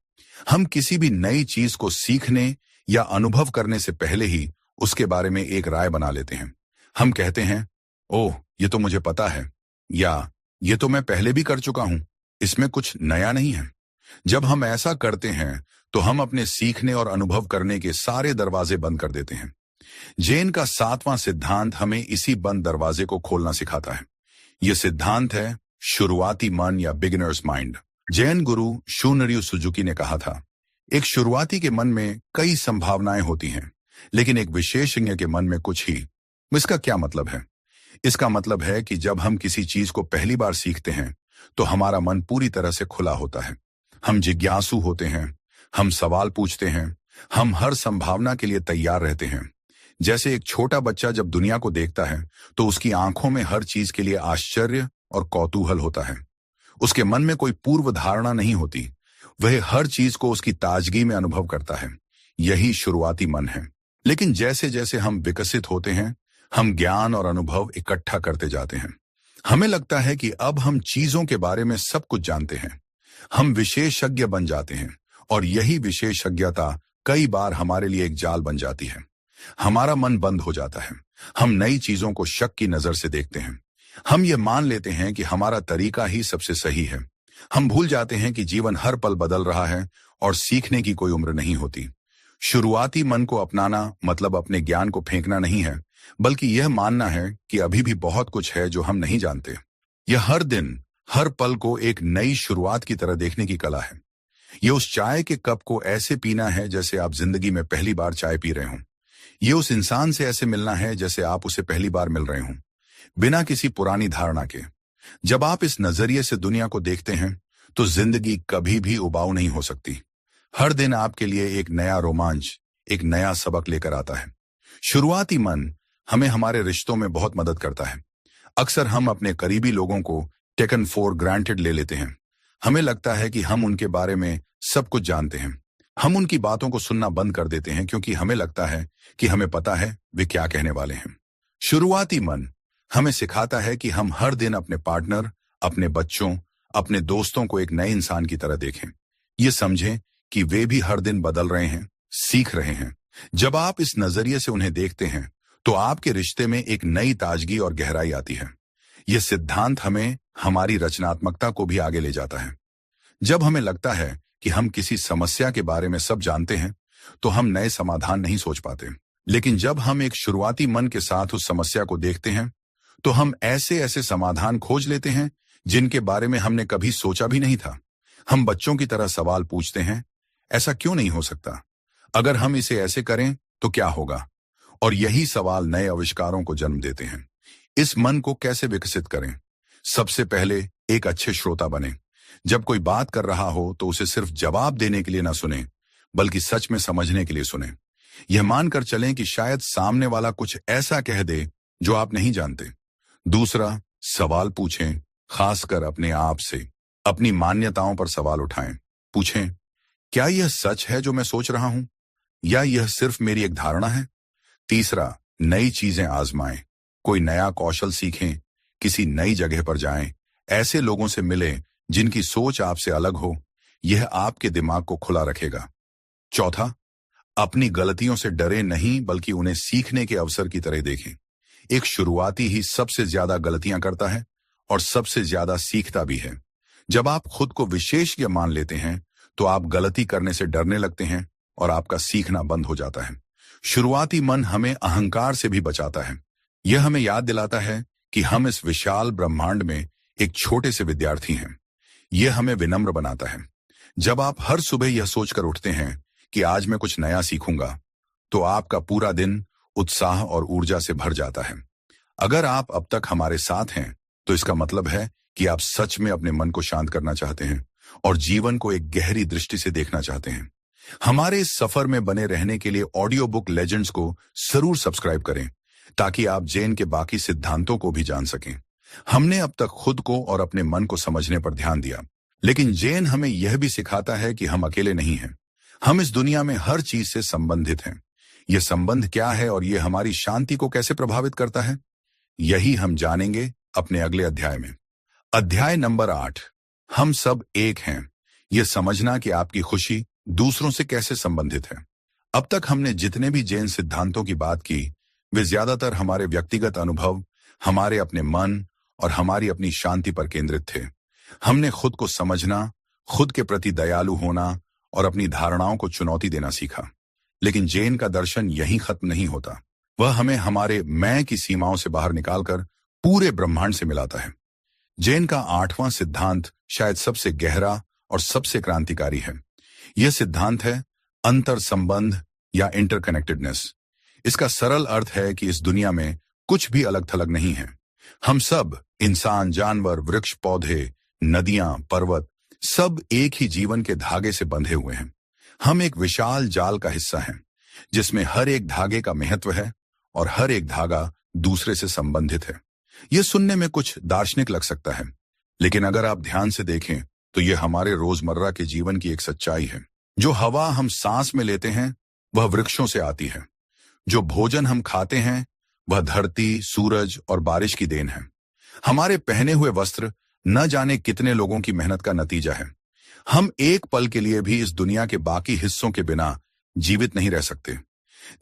हम किसी भी नई चीज को सीखने या अनुभव करने से पहले ही उसके बारे में एक राय बना लेते हैं। हम कहते हैं, ओह, ये तो मुझे पता है, या ये तो मैं पहले भी कर चुका हूं, इसमें कुछ नया नहीं है। जब हम ऐसा करते हैं, तो हम अपने सीखने और अनुभव करने के सारे दरवाजे बंद कर देते हैं। जैन का 7वां सिद्धांत हमें इसी बंद दरवाजे को खोलना सिखाता है। यह सिद्धांत है शुरुआती मन या बिगिनर्स माइंड। जैन गुरु शूनरयू सुजुकी ने कहा था, एक शुरुआती के मन में कई संभावनाएं होती हैं, लेकिन एक विशेषज्ञ के मन में कुछ ही। इसका क्या मतलब है? इसका मतलब है कि जब हम किसी चीज को पहली बार सीखते हैं, तो हमारा मन पूरी तरह से खुला होता है। हम जिज्ञासु होते हैं, हम सवाल पूछते हैं, हम हर संभावना के लिए तैयार रहते हैं। जैसे एक छोटा बच्चा जब दुनिया को देखता है, तो उसकी आंखों में हर चीज के लिए आश्चर्य और कौतूहल होता है। उसके मन में कोई पूर्व धारणा नहीं होती, वह हर चीज को उसकी ताजगी में अनुभव करता है। यही शुरुआती मन है। लेकिन जैसे जैसे हम विकसित होते हैं, हम ज्ञान और अनुभव इकट्ठा करते जाते हैं। हमें लगता है कि अब हम चीजों के बारे में सब कुछ जानते हैं। हम विशेषज्ञ बन जाते हैं, और यही विशेषज्ञता कई बार हमारे लिए एक जाल बन जाती है। हमारा मन बंद हो जाता है। हम नई चीजों को शक की नजर से देखते हैं। हम ये मान लेते हैं कि हमारा तरीका ही सबसे सही है। हम भूल जाते हैं कि जीवन हर पल बदल रहा है और सीखने की कोई उम्र नहीं होती। शुरुआती मन को अपनाना मतलब अपने ज्ञान को फेंकना नहीं है, बल्कि यह मानना है कि अभी भी बहुत कुछ है जो हम नहीं जानते। यह हर दिन, हर पल को एक नई शुरुआत की तरह देखने की कला है। यह उस चाय के कप को ऐसे पीना है जैसे आप जिंदगी में पहली बार चाय पी रहे हों। ये उस इंसान से ऐसे मिलना है जैसे आप उसे पहली बार मिल रहे हों, बिना किसी पुरानी धारणा के। जब आप इस नजरिए से दुनिया को देखते हैं, तो जिंदगी कभी भी उबाऊ नहीं हो सकती। हर दिन आपके लिए एक नया रोमांच, एक नया सबक लेकर आता है। शुरुआती मन हमें हमारे रिश्तों में बहुत मदद करता है। अक्सर हम अपने करीबी लोगों को टेकन फॉर ग्रांटेड ले लेते हैं। हमें लगता है कि हम उनके बारे में सब कुछ जानते हैं। हम उनकी बातों को सुनना बंद कर देते हैं, क्योंकि हमें लगता है कि हमें पता है वे क्या कहने वाले हैं। शुरुआती मन हमें सिखाता है कि हम हर दिन अपने पार्टनर, अपने बच्चों, अपने दोस्तों को एक नए इंसान की तरह देखें। ये समझें कि वे भी हर दिन बदल रहे हैं, सीख रहे हैं। जब आप इस नजरिए से उन्हें देखते हैं, तो आपके रिश्ते में एक नई ताजगी और गहराई आती है। यह सिद्धांत हमें हमारी रचनात्मकता को भी आगे ले जाता है। जब हमें लगता है कि हम किसी समस्या के बारे में सब जानते हैं, तो हम नए समाधान नहीं सोच पाते। लेकिन जब हम एक शुरुआती मन के साथ उस समस्या को देखते हैं, तो हम ऐसे ऐसे समाधान खोज लेते हैं जिनके बारे में हमने कभी सोचा भी नहीं था। हम बच्चों की तरह सवाल पूछते हैं, ऐसा क्यों नहीं हो सकता? अगर हम इसे ऐसे करें तो क्या होगा? और यही सवाल नए आविष्कारों को जन्म देते हैं। इस मन को कैसे विकसित करें? सबसे पहले एक अच्छे श्रोता बने। जब कोई बात कर रहा हो तो उसे सिर्फ जवाब देने के लिए ना सुने, बल्कि सच में समझने के लिए सुने। यह मानकर चलें कि शायद सामने वाला कुछ ऐसा कह दे जो आप नहीं जानते। दूसरा, सवाल पूछें, खासकर अपने आप से। अपनी मान्यताओं पर सवाल उठाएं। पूछें, क्या यह सच है जो मैं सोच रहा हूं, या यह सिर्फ मेरी एक धारणा है? तीसरा, नई चीजें आजमाएं। कोई नया कौशल सीखें, किसी नई जगह पर जाएं, ऐसे लोगों से मिलें जिनकी सोच आपसे अलग हो। यह आपके दिमाग को खुला रखेगा। चौथा, अपनी गलतियों से डरे नहीं, बल्कि उन्हें सीखने के अवसर की तरह देखें। एक शुरुआती ही सबसे ज्यादा गलतियां करता है और सबसे ज्यादा सीखता भी है। जब आप खुद को विशेषज्ञ मान लेते हैं, तो आप गलती करने से डरने लगते हैं और आपका सीखना बंद हो जाता है। शुरुआती मन हमें अहंकार से भी बचाता है। यह हमें याद दिलाता है कि हम इस विशाल ब्रह्मांड में एक छोटे से विद्यार्थी हैं। यह हमें विनम्र बनाता है। जब आप हर सुबह यह सोचकर उठते हैं कि आज मैं कुछ नया सीखूंगा, तो आपका पूरा दिन उत्साह और ऊर्जा से भर जाता है। अगर आप अब तक हमारे साथ हैं, तो इसका मतलब है कि आप सच में अपने मन को शांत करना चाहते हैं और जीवन को एक गहरी दृष्टि से देखना चाहते हैं। हमारे इस सफर में बने रहने के लिए ऑडियो बुक लेजेंड्स को जरूर सब्सक्राइब करें, ताकि आप जैन के बाकी सिद्धांतों को भी जान सकें। हमने अब तक खुद को और अपने मन को समझने पर ध्यान दिया, लेकिन जैन हमें यह भी सिखाता है कि हम अकेले नहीं हैं। हम इस दुनिया में हर चीज से संबंधित हैं। यह संबंध क्या है और यह हमारी शांति को कैसे प्रभावित करता है, यही हम जानेंगे अपने अगले अध्याय में। अध्याय नंबर 8, हम सब एक हैं। यह समझना कि आपकी खुशी दूसरों से कैसे संबंधित है। अब तक हमने जितने भी जैन सिद्धांतों की बात की, वे ज्यादातर हमारे व्यक्तिगत अनुभव, हमारे अपने मन और हमारी अपनी शांति पर केंद्रित थे। हमने खुद को समझना, खुद के प्रति दयालु होना और अपनी धारणाओं को चुनौती देना सीखा। लेकिन जैन का दर्शन यहीं खत्म नहीं होता। वह हमें हमारे मैं की सीमाओं से बाहर निकालकर पूरे ब्रह्मांड से मिलाता है। जैन का 8वां सिद्धांत शायद सबसे गहरा और सबसे क्रांतिकारी है। यह सिद्धांत है अंतर संबंध या इंटरकनेक्टेडनेस। इसका सरल अर्थ है कि इस दुनिया में कुछ भी अलग थलग नहीं है। हम सब, इंसान, जानवर, वृक्ष, पौधे, नदियां, पर्वत, सब एक ही जीवन के धागे से बंधे हुए हैं। हम एक विशाल जाल का हिस्सा हैं, जिसमें हर एक धागे का महत्व है और हर एक धागा दूसरे से संबंधित है। यह सुनने में कुछ दार्शनिक लग सकता है, लेकिन अगर आप ध्यान से देखें तो यह हमारे रोजमर्रा के जीवन की एक सच्चाई है। जो हवा हम सांस में लेते हैं, वह वृक्षों से आती है। जो भोजन हम खाते हैं, वह धरती, सूरज और बारिश की देन है। हमारे पहने हुए वस्त्र न जाने कितने लोगों की मेहनत का नतीजा है। हम एक पल के लिए भी इस दुनिया के बाकी हिस्सों के बिना जीवित नहीं रह सकते।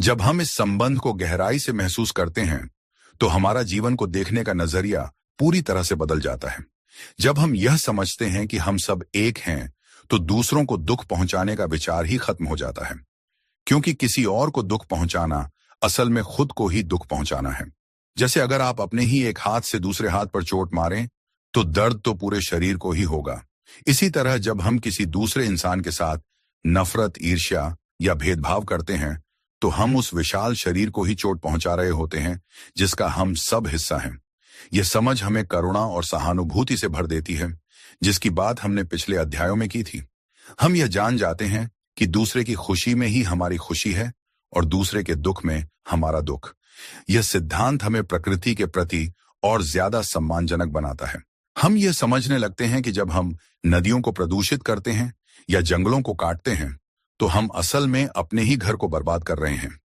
जब हम इस संबंध को गहराई से महसूस करते हैं, तो हमारा जीवन को देखने का नजरिया पूरी तरह से बदल जाता है। जब हम यह समझते हैं कि हम सब एक हैं, तो दूसरों को दुख पहुंचाने का विचार ही खत्म हो जाता है, क्योंकि किसी और को दुख पहुंचाना असल में खुद को ही दुख पहुंचाना है। जैसे अगर आप अपने ही एक हाथ से दूसरे हाथ पर चोट मारें, तो दर्द तो पूरे शरीर को ही होगा। इसी तरह जब हम किसी दूसरे इंसान के साथ नफरत, ईर्ष्या या भेदभाव करते हैं, तो हम उस विशाल शरीर को ही चोट पहुंचा रहे होते हैं, जिसका हम सब हिस्सा हैं। यह समझ हमें करुणा और सहानुभूति से भर देती है, जिसकी बात हमने पिछले अध्यायों में की थी। हम यह जान जाते हैं कि दूसरे की खुशी में ही हमारी खुशी है और दूसरे के दुख में हमारा दुख। यह सिद्धांत हमें प्रकृति के प्रति और ज्यादा सम्मानजनक बनाता है। हम यह समझने लगते हैं कि जब हम नदियों को प्रदूषित करते हैं या जंगलों को काटते हैं, तो हम असल में अपने ही घर को बर्बाद कर रहे हैं।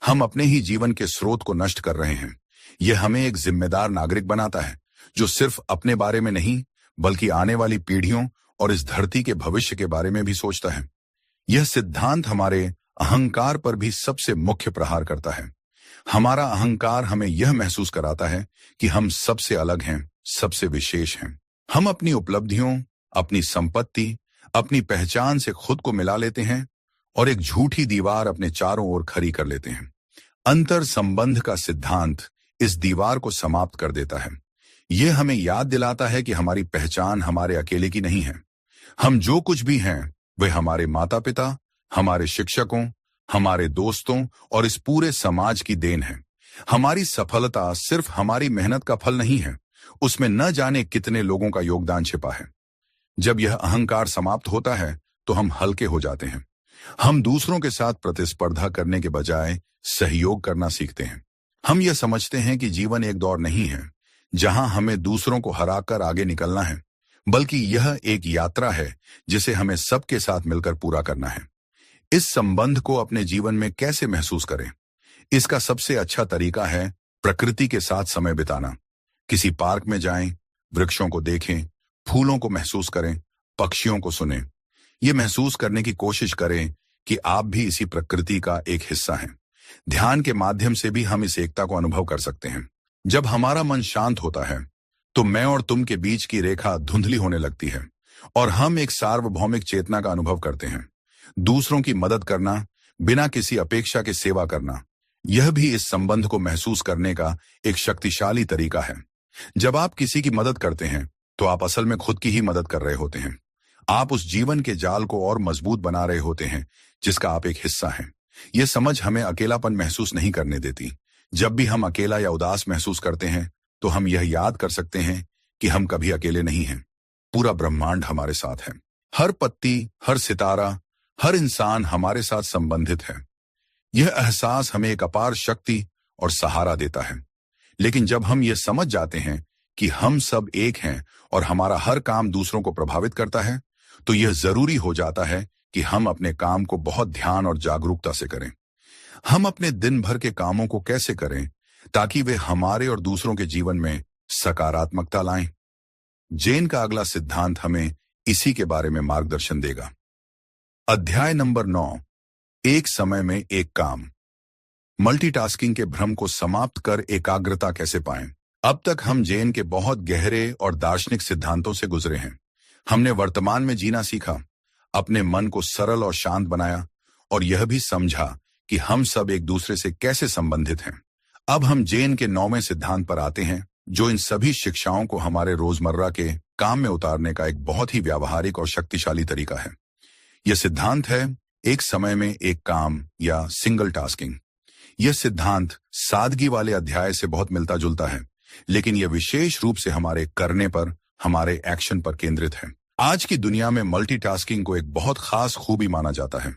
हम अपने ही जीवन के स्रोत को नष्ट कर रहे हैं। यह हमें एक जिम्मेदार नागरिक बनाता है, जो सिर्फ अपने बारे में नहीं, बल्कि आने वाली पीढ़ियों और इस धरती के भविष्य के बारे में भी सोचता है। यह सिद्धांत हमारे अहंकार पर भी सबसे मुख्य प्रहार करता है। हमारा अहंकार हमें यह महसूस कराता है कि हम सबसे अलग हैं, सबसे विशेष हैं। हम अपनी उपलब्धियों, अपनी संपत्ति, अपनी पहचान से खुद को मिला लेते हैं और एक झूठी दीवार अपने चारों ओर खड़ी कर लेते हैं। अंतर संबंध का सिद्धांत इस दीवार को समाप्त कर देता है। यह हमें याद दिलाता है कि हमारी पहचान हमारे अकेले की नहीं है। हम जो कुछ भी हैं, वे हमारे माता पिता, हमारे शिक्षकों, हमारे दोस्तों और इस पूरे समाज की देन है। हमारी सफलता सिर्फ हमारी मेहनत का फल नहीं है, उसमें न जाने कितने लोगों का योगदान छिपा है। जब यह अहंकार समाप्त होता है तो हम हल्के हो जाते हैं। हम दूसरों के साथ प्रतिस्पर्धा करने के बजाय सहयोग करना सीखते हैं। हम यह समझते हैं कि जीवन एक दौड़ नहीं है जहां हमें दूसरों को हराकर आगे निकलना है, बल्कि यह एक यात्रा है जिसे हमें सबके साथ मिलकर पूरा करना है। इस संबंध को अपने जीवन में कैसे महसूस करें? इसका सबसे अच्छा तरीका है प्रकृति के साथ समय बिताना। किसी पार्क में जाएं, वृक्षों को देखें, फूलों को महसूस करें, पक्षियों को सुनें। ये महसूस करने की कोशिश करें कि आप भी इसी प्रकृति का एक हिस्सा हैं। ध्यान के माध्यम से भी हम इस एकता को अनुभव कर सकते हैं। जब हमारा मन शांत होता है तो मैं और तुम के बीच की रेखा धुंधली होने लगती है और हम एक सार्वभौमिक चेतना का अनुभव करते हैं। दूसरों की मदद करना, बिना किसी अपेक्षा के सेवा करना, यह भी इस संबंध को महसूस करने का एक शक्तिशाली तरीका है। जब आप किसी की मदद करते हैं तो आप असल में खुद की ही मदद कर रहे होते हैं। आप उस जीवन के जाल को और मजबूत बना रहे होते हैं जिसका आप एक हिस्सा हैं। यह समझ हमें अकेलापन महसूस नहीं करने देती। जब भी हम अकेला या उदास महसूस करते हैं तो हम यह याद कर सकते हैं कि हम कभी अकेले नहीं हैं। पूरा ब्रह्मांड हमारे साथ है। हर पत्ती, हर सितारा, हर इंसान हमारे साथ संबंधित है। यह एहसास हमें एक अपार शक्ति और सहारा देता है। लेकिन जब हम यह समझ जाते हैं कि हम सब एक हैं और हमारा हर काम दूसरों को प्रभावित करता है, तो यह जरूरी हो जाता है कि हम अपने काम को बहुत ध्यान और जागरूकता से करें। हम अपने दिन भर के कामों को कैसे करें ताकि वे हमारे और दूसरों के जीवन में सकारात्मकता लाएं। जैन का अगला सिद्धांत हमें इसी के बारे में मार्गदर्शन देगा। अध्याय नंबर 9, एक समय में एक काम। मल्टीटास्किंग के भ्रम को समाप्त कर एकाग्रता कैसे पाएं। अब तक हम जैन के बहुत गहरे और दार्शनिक सिद्धांतों से गुजरे हैं। हमने वर्तमान में जीना सीखा, अपने मन को सरल और शांत बनाया और यह भी समझा कि हम सब एक दूसरे से कैसे संबंधित हैं। अब हम जैन के 9वें सिद्धांत पर आते हैं, जो इन सभी शिक्षाओं को हमारे रोजमर्रा के काम में उतारने का एक बहुत ही व्यावहारिक और शक्तिशाली तरीका है। यह सिद्धांत है एक समय में एक काम या सिंगल टास्किंग। यह सिद्धांत सादगी वाले अध्याय से बहुत मिलता जुलता है, लेकिन यह विशेष रूप से हमारे करने पर, हमारे एक्शन पर केंद्रित है। आज की दुनिया में मल्टीटास्किंग को एक बहुत खास खूबी माना जाता है।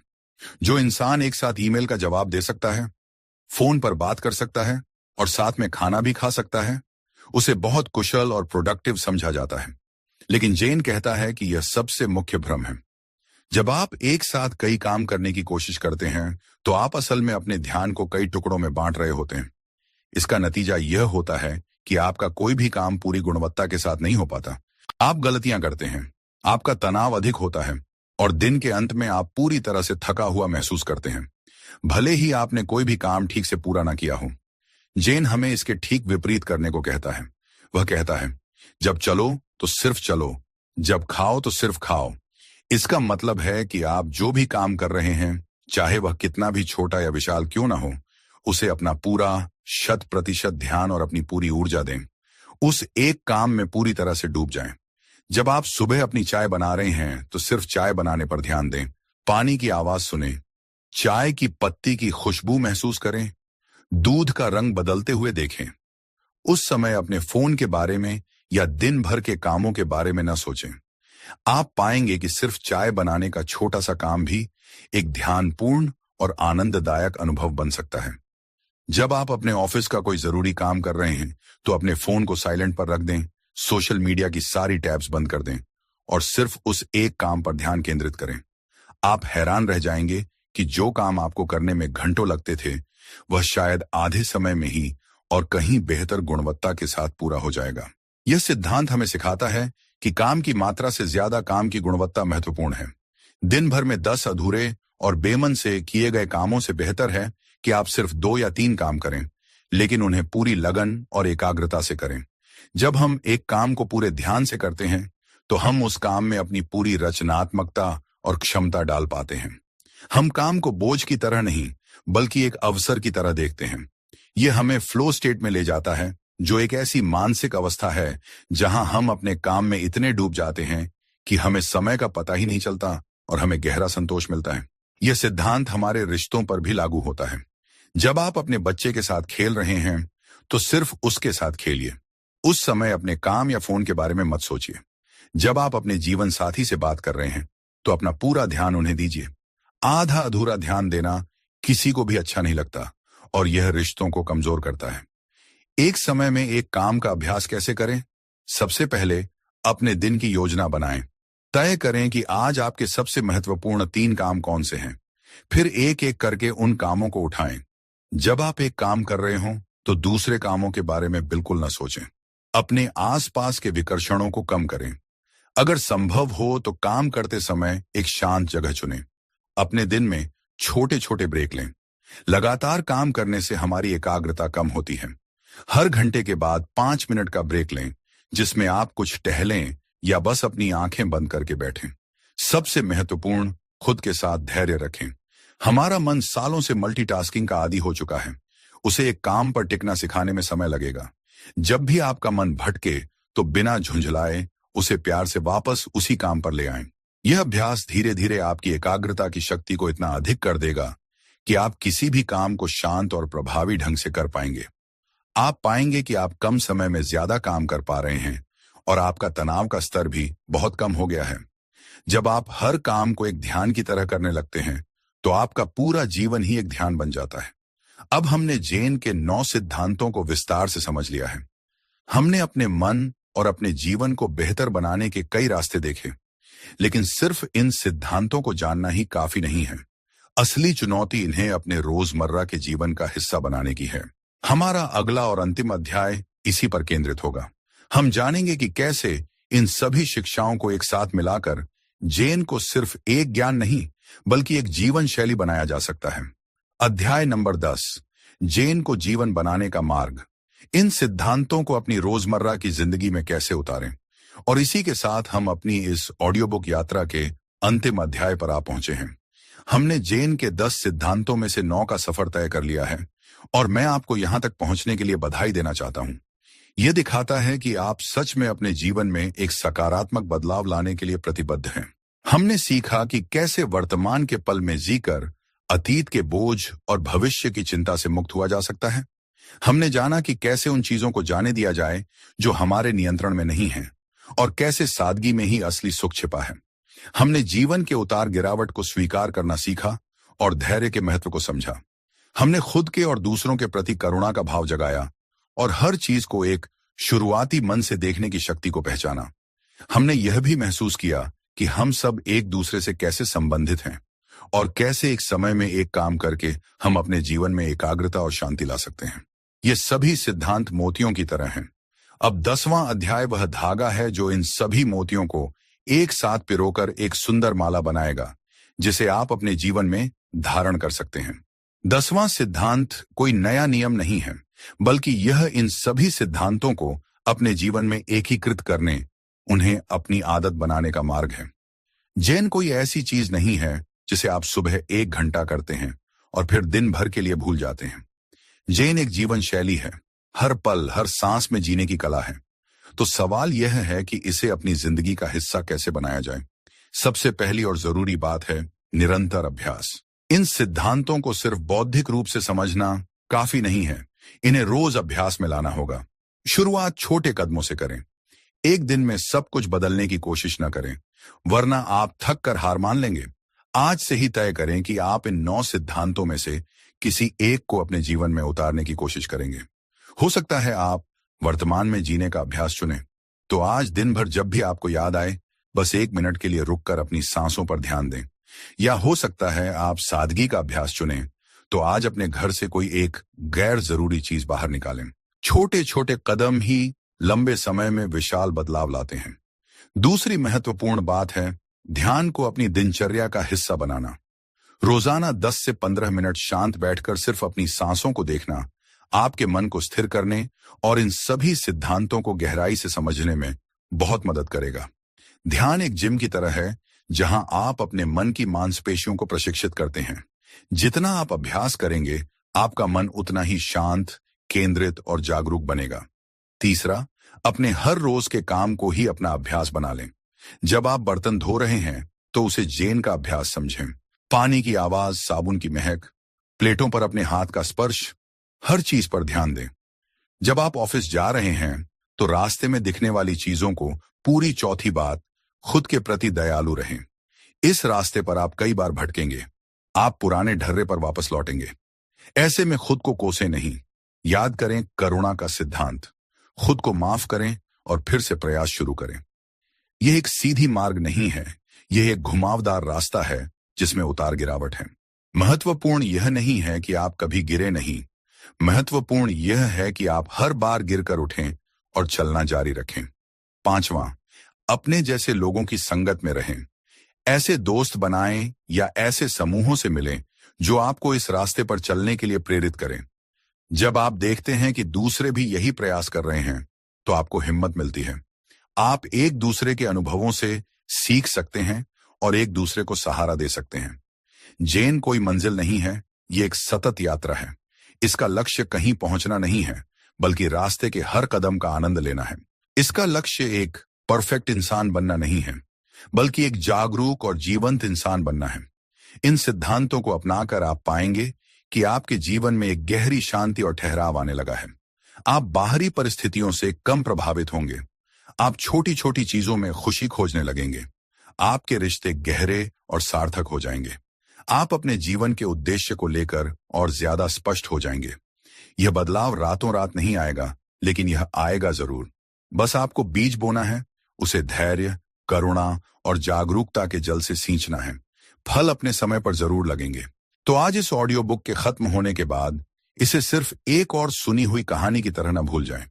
जो इंसान एक साथ ईमेल का जवाब दे सकता है, फोन पर बात कर सकता है और साथ में खाना भी खा सकता है, उसे बहुत कुशल और प्रोडक्टिव समझा जाता है। लेकिन जैन कहता है कि यह सबसे मुख्य भ्रम है। जब आप एक साथ कई काम करने की कोशिश करते हैं तो आप असल में अपने ध्यान को कई टुकड़ों में बांट रहे होते हैं। इसका नतीजा यह होता है कि आपका कोई भी काम पूरी गुणवत्ता के साथ नहीं हो पाता। आप गलतियां करते हैं, आपका तनाव अधिक होता है और दिन के अंत में आप पूरी तरह से थका हुआ महसूस करते हैं, भले ही आपने कोई भी काम ठीक से पूरा ना किया हो। जैन हमें इसके ठीक विपरीत करने को कहता है। वह कहता है, जब चलो तो सिर्फ चलो, जब खाओ तो सिर्फ खाओ। इसका मतलब है कि आप जो भी काम कर रहे हैं, चाहे वह कितना भी छोटा या विशाल क्यों ना हो, उसे अपना पूरा 100% ध्यान और अपनी पूरी ऊर्जा दें। उस एक काम में पूरी तरह से डूब जाएं। जब आप सुबह अपनी चाय बना रहे हैं तो सिर्फ चाय बनाने पर ध्यान दें। पानी की आवाज सुनें, चाय की पत्ती की खुशबू महसूस करें, दूध का रंग बदलते हुए देखें। उस समय अपने फोन के बारे में या दिन भर के कामों के बारे में न सोचें। आप पाएंगे कि सिर्फ चाय बनाने का छोटा सा काम भी एक ध्यानपूर्ण और आनंददायक अनुभव बन सकता है। जब आप अपने ऑफिस का कोई जरूरी काम कर रहे हैं तो अपने फोन को साइलेंट पर रख दें, सोशल मीडिया की सारी टैब्स बंद कर दें और सिर्फ उस एक काम पर ध्यान केंद्रित करें। आप हैरान रह जाएंगे कि जो काम आपको करने में घंटों लगते थे, वह शायद आधे समय में ही और कहीं बेहतर गुणवत्ता के साथ पूरा हो जाएगा। यह सिद्धांत हमें सिखाता है कि काम की मात्रा से ज्यादा काम की गुणवत्ता महत्वपूर्ण है। दिन भर में 10 अधूरे और बेमन से किए गए कामों से बेहतर है कि आप सिर्फ 2 या 3 काम करें, लेकिन उन्हें पूरी लगन और एकाग्रता से करें। जब हम एक काम को पूरे ध्यान से करते हैं, तो हम उस काम में अपनी पूरी रचनात्मकता और क्षमता डाल पाते हैं। हम काम को बोझ की तरह नहीं, बल्कि एक अवसर की तरह देखते हैं। यह हमें फ्लो स्टेट में ले जाता है, जो एक ऐसी मानसिक अवस्था है जहां हम अपने काम में इतने डूब जाते हैं कि हमें समय का पता ही नहीं चलता और हमें गहरा संतोष मिलता है। यह सिद्धांत हमारे रिश्तों पर भी लागू होता है। जब आप अपने बच्चे के साथ खेल रहे हैं, तो सिर्फ उसके साथ खेलिए। उस समय अपने काम या फोन के बारे में मत सोचिए। जब आप अपने जीवन साथी से बात कर रहे हैं, तो अपना पूरा ध्यान उन्हें दीजिए। आधा अधूरा ध्यान देना किसी को भी अच्छा नहीं लगता और यह रिश्तों को कमजोर करता है। एक समय में एक काम का अभ्यास कैसे करें? सबसे पहले अपने दिन की योजना बनाएं। तय करें कि आज आपके सबसे महत्वपूर्ण 3 काम कौन से हैं। फिर एक एक करके उन कामों को उठाएं। जब आप एक काम कर रहे हों, तो दूसरे कामों के बारे में बिल्कुल न सोचें। अपने आसपास के विकर्षणों को कम करें। अगर संभव हो तो काम करते समय एक शांत जगह चुनें। अपने दिन में छोटे छोटे ब्रेक लें। लगातार काम करने से हमारी एकाग्रता कम होती है। हर घंटे के बाद 5 मिनट का ब्रेक लें, जिसमें आप कुछ टहलें या बस अपनी आंखें बंद करके बैठें। सबसे महत्वपूर्ण, खुद के साथ धैर्य रखें। हमारा मन सालों से मल्टीटास्किंग का आदी हो चुका है। उसे एक काम पर टिकना सिखाने में समय लगेगा। जब भी आपका मन भटके, तो बिना झुंझलाए उसे प्यार से वापस उसी काम पर ले आएं। यह अभ्यास धीरे धीरे आपकी एकाग्रता की शक्ति को इतना अधिक कर देगा कि आप किसी भी काम को शांत और प्रभावी ढंग से कर पाएंगे। आप पाएंगे कि आप कम समय में ज्यादा काम कर पा रहे हैं और आपका तनाव का स्तर भी बहुत कम हो गया है। जब आप हर काम को एक ध्यान की तरह करने लगते हैं, तो आपका पूरा जीवन ही एक ध्यान बन जाता है। अब हमने जैन के 9 सिद्धांतों को विस्तार से समझ लिया है। हमने अपने मन और अपने जीवन को बेहतर बनाने के कई रास्ते देखे, लेकिन सिर्फ इन सिद्धांतों को जानना ही काफी नहीं है। असली चुनौती इन्हें अपने रोजमर्रा के जीवन का हिस्सा बनाने की है। हमारा अगला और अंतिम अध्याय इसी पर केंद्रित होगा। हम जानेंगे कि कैसे इन सभी शिक्षाओं को एक साथ मिलाकर जैन को सिर्फ एक ज्ञान नहीं, बल्कि एक जीवन शैली बनाया जा सकता है। अध्याय नंबर 10, जैन को जीवन बनाने का मार्ग। इन सिद्धांतों को अपनी रोजमर्रा की जिंदगी में कैसे उतारें। और इसी के साथ हम अपनी इस ऑडियो बुक यात्रा के अंतिम अध्याय पर आ पहुंचे हैं। हमने जैन के 10 सिद्धांतों में से 9 का सफर तय कर लिया है और मैं आपको यहां तक पहुंचने के लिए बधाई देना चाहता हूं। यह दिखाता है कि आप सच में अपने जीवन में एक सकारात्मक बदलाव लाने के लिए प्रतिबद्ध हैं। हमने सीखा कि कैसे वर्तमान के पल में जीकर अतीत के बोझ और भविष्य की चिंता से मुक्त हुआ जा सकता है। हमने जाना कि कैसे उन चीजों को जाने दिया जाए जो हमारे नियंत्रण में नहीं हैं, और कैसे सादगी में ही असली सुख छिपा है। हमने जीवन के उतार गिरावट को स्वीकार करना सीखा और धैर्य के महत्व को समझा। हमने खुद के और दूसरों के प्रति करुणा का भाव जगाया और हर चीज को एक शुरुआती मन से देखने की शक्ति को पहचाना। हमने यह भी महसूस किया कि हम सब एक दूसरे से कैसे संबंधित हैं और कैसे एक समय में एक काम करके हम अपने जीवन में एकाग्रता और शांति ला सकते हैं। ये सभी सिद्धांत मोतियों की तरह हैं। अब 10वां अध्याय वह धागा है जो इन सभी मोतियों को एक साथ पिरोकर एक सुंदर माला बनाएगा, जिसे आप अपने जीवन में धारण कर सकते हैं। 10वां सिद्धांत कोई नया नियम नहीं है, बल्कि यह इन सभी सिद्धांतों को अपने जीवन में एकीकृत करने, उन्हें अपनी आदत बनाने का मार्ग है। जैन कोई ऐसी चीज नहीं है जिसे आप सुबह 1 घंटा करते हैं और फिर दिन भर के लिए भूल जाते हैं। जैन एक जीवन शैली है, हर पल हर सांस में जीने की कला है। तो सवाल यह है कि इसे अपनी जिंदगी का हिस्सा कैसे बनाया जाए। सबसे पहली और जरूरी बात है निरंतर अभ्यास। इन सिद्धांतों को सिर्फ बौद्धिक रूप से समझना काफी नहीं है, इन्हें रोज अभ्यास में लाना होगा। शुरुआत छोटे कदमों से करें। एक दिन में सब कुछ बदलने की कोशिश न करें, वरना आप थक कर हार मान लेंगे। आज से ही तय करें कि आप इन 9 सिद्धांतों में से किसी एक को अपने जीवन में उतारने की कोशिश करेंगे। हो सकता है आप वर्तमान में जीने का अभ्यास चुनें। तो आज दिन भर जब भी आपको याद आए, बस 1 मिनट के लिए रुककर अपनी सांसों पर ध्यान दें। या हो सकता है आप सादगी का अभ्यास चुनें, तो आज अपने घर से कोई एक गैर जरूरी चीज बाहर निकालें। छोटे छोटे कदम ही लंबे समय में विशाल बदलाव लाते हैं। दूसरी महत्वपूर्ण बात है ध्यान को अपनी दिनचर्या का हिस्सा बनाना। रोजाना 10 से 15 मिनट शांत बैठकर सिर्फ अपनी सांसों को देखना आपके मन को स्थिर करने और इन सभी सिद्धांतों को गहराई से समझने में बहुत मदद करेगा। ध्यान एक जिम की तरह है जहां आप अपने मन की मांसपेशियों को प्रशिक्षित करते हैं। जितना आप अभ्यास करेंगे आपका मन उतना ही शांत, केंद्रित और जागरूक बनेगा। तीसरा, अपने हर रोज के काम को ही अपना अभ्यास बना लें। जब आप बर्तन धो रहे हैं तो उसे जेन का अभ्यास समझें। पानी की आवाज, साबुन की महक, प्लेटों पर अपने हाथ का स्पर्श, हर चीज पर ध्यान दें। जब आप ऑफिस जा रहे हैं तो रास्ते में दिखने वाली चीजों को पूरी चौथी बात, खुद के प्रति दयालु रहें। इस रास्ते पर आप कई बार भटकेंगे, आप पुराने ढर्रे पर वापस लौटेंगे। ऐसे में खुद को कोसे नहीं, याद करें करुणा का सिद्धांत। खुद को माफ करें और फिर से प्रयास शुरू करें। यह एक सीधी मार्ग नहीं है, यह एक घुमावदार रास्ता है जिसमें उतार गिरावट है। महत्वपूर्ण यह नहीं है कि आप कभी गिरे नहीं, महत्वपूर्ण यह है कि आप हर बार गिरकर उठें और चलना जारी रखें। पांचवां, अपने जैसे लोगों की संगत में रहें। ऐसे दोस्त बनाएं या ऐसे समूहों से मिलें जो आपको इस रास्ते पर चलने के लिए प्रेरित करें। जब आप देखते हैं कि दूसरे भी यही प्रयास कर रहे हैं तो आपको हिम्मत मिलती है। आप एक दूसरे के अनुभवों से सीख सकते हैं और एक दूसरे को सहारा दे सकते हैं। जेन कोई मंजिल नहीं है, ये एक सतत यात्रा है। इसका लक्ष्य कहीं पहुंचना नहीं है, बल्कि रास्ते के हर कदम का आनंद लेना है। इसका लक्ष्य एक परफेक्ट इंसान बनना नहीं है, बल्कि एक जागरूक और जीवंत इंसान बनना है। इन सिद्धांतों को अपनाकर आप पाएंगे कि आपके जीवन में एक गहरी शांति और ठहराव आने लगा है। आप बाहरी परिस्थितियों से कम प्रभावित होंगे। आप छोटी छोटी चीजों में खुशी खोजने लगेंगे। आपके रिश्ते गहरे और सार्थक हो जाएंगे। आप अपने जीवन के उद्देश्य को लेकर और ज्यादा स्पष्ट हो जाएंगे। यह बदलाव रातों रात नहीं आएगा, लेकिन यह आएगा जरूर। बस आपको बीज बोना है, उसे धैर्य, करुणा और जागरूकता के जल से सींचना है। फल अपने समय पर जरूर लगेंगे। तो आज इस ऑडियो बुक के खत्म होने के बाद इसे सिर्फ एक और सुनी हुई कहानी की तरह न भूल जाएं।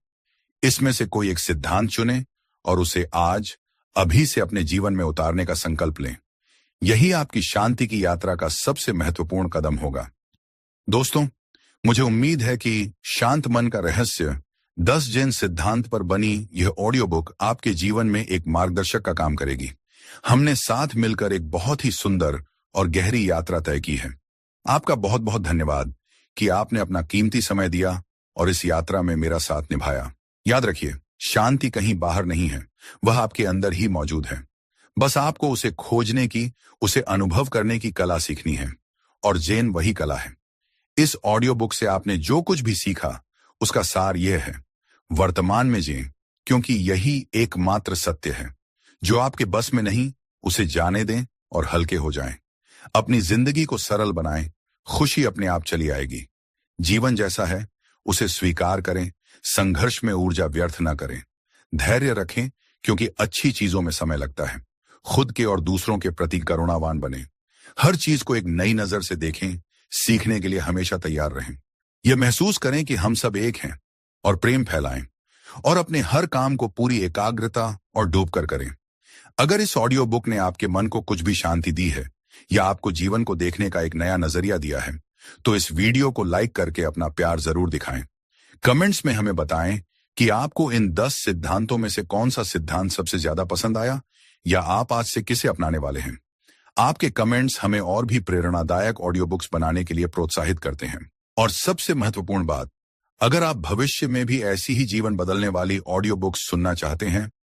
इसमें से कोई एक सिद्धांत चुनें और उसे आज, अभी से अपने जीवन में उतारने का संकल्प लें। यही आपकी शांति की यात्रा का सबसे महत्वपूर्ण कदम होगा। दोस्तों, मुझे उम्मीद है कि शांत मन का रहस्य 10 जैन सिद्धांत पर बनी यह ऑडियो बुक आपके जीवन में एक मार्गदर्शक का काम करेगी। हमने साथ मिलकर एक बहुत ही सुंदर और गहरी यात्रा तय की है। आपका बहुत बहुत धन्यवाद कि आपने अपना कीमती समय दिया और इस यात्रा में मेरा साथ निभाया। याद रखिए, शांति कहीं बाहर नहीं है, वह आपके अंदर ही मौजूद है। बस आपको उसे खोजने की, उसे अनुभव करने की कला सीखनी है, और जैन वही कला है। इस ऑडियो बुक से आपने जो कुछ भी सीखा उसका सार यह है, वर्तमान में जिएं, क्योंकि यही एकमात्र सत्य है। जो आपके बस में नहीं उसे जाने दें और हल्के हो जाएं। अपनी जिंदगी को सरल बनाएं, खुशी अपने आप चली आएगी। जीवन जैसा है उसे स्वीकार करें, संघर्ष में ऊर्जा व्यर्थ न करें। धैर्य रखें, क्योंकि अच्छी चीजों में समय लगता है। खुद के और दूसरों के प्रति करुणावान बने। हर चीज को एक नई नजर से देखें, सीखने के लिए हमेशा तैयार रहें। यह महसूस करें कि हम सब एक हैं और प्रेम फैलाएं, और अपने हर काम को पूरी एकाग्रता और डूबकर करें। अगर इस ऑडियो बुक ने आपके मन को कुछ भी शांति दी है या आपको जीवन को देखने का एक नया नजरिया दिया है, तो इस वीडियो को लाइक करके अपना प्यार जरूर दिखाएं। कमेंट्स में हमें बताएं कि आपको इन 10 सिद्धांतों में से कौन सा सिद्धांत सबसे ज्यादा पसंद आया, या आप आज से किसे अपनाने वाले हैं। आपके कमेंट्स हमें और भी प्रेरणादायक ऑडियो बुक्स बनाने के लिए प्रोत्साहित करते हैं। और सबसे महत्वपूर्ण बात, अगर आप भविष्य में भी ऐसी ही जीवन बदलने वाली ऑडियो बुक्स सुनना चाहते हैं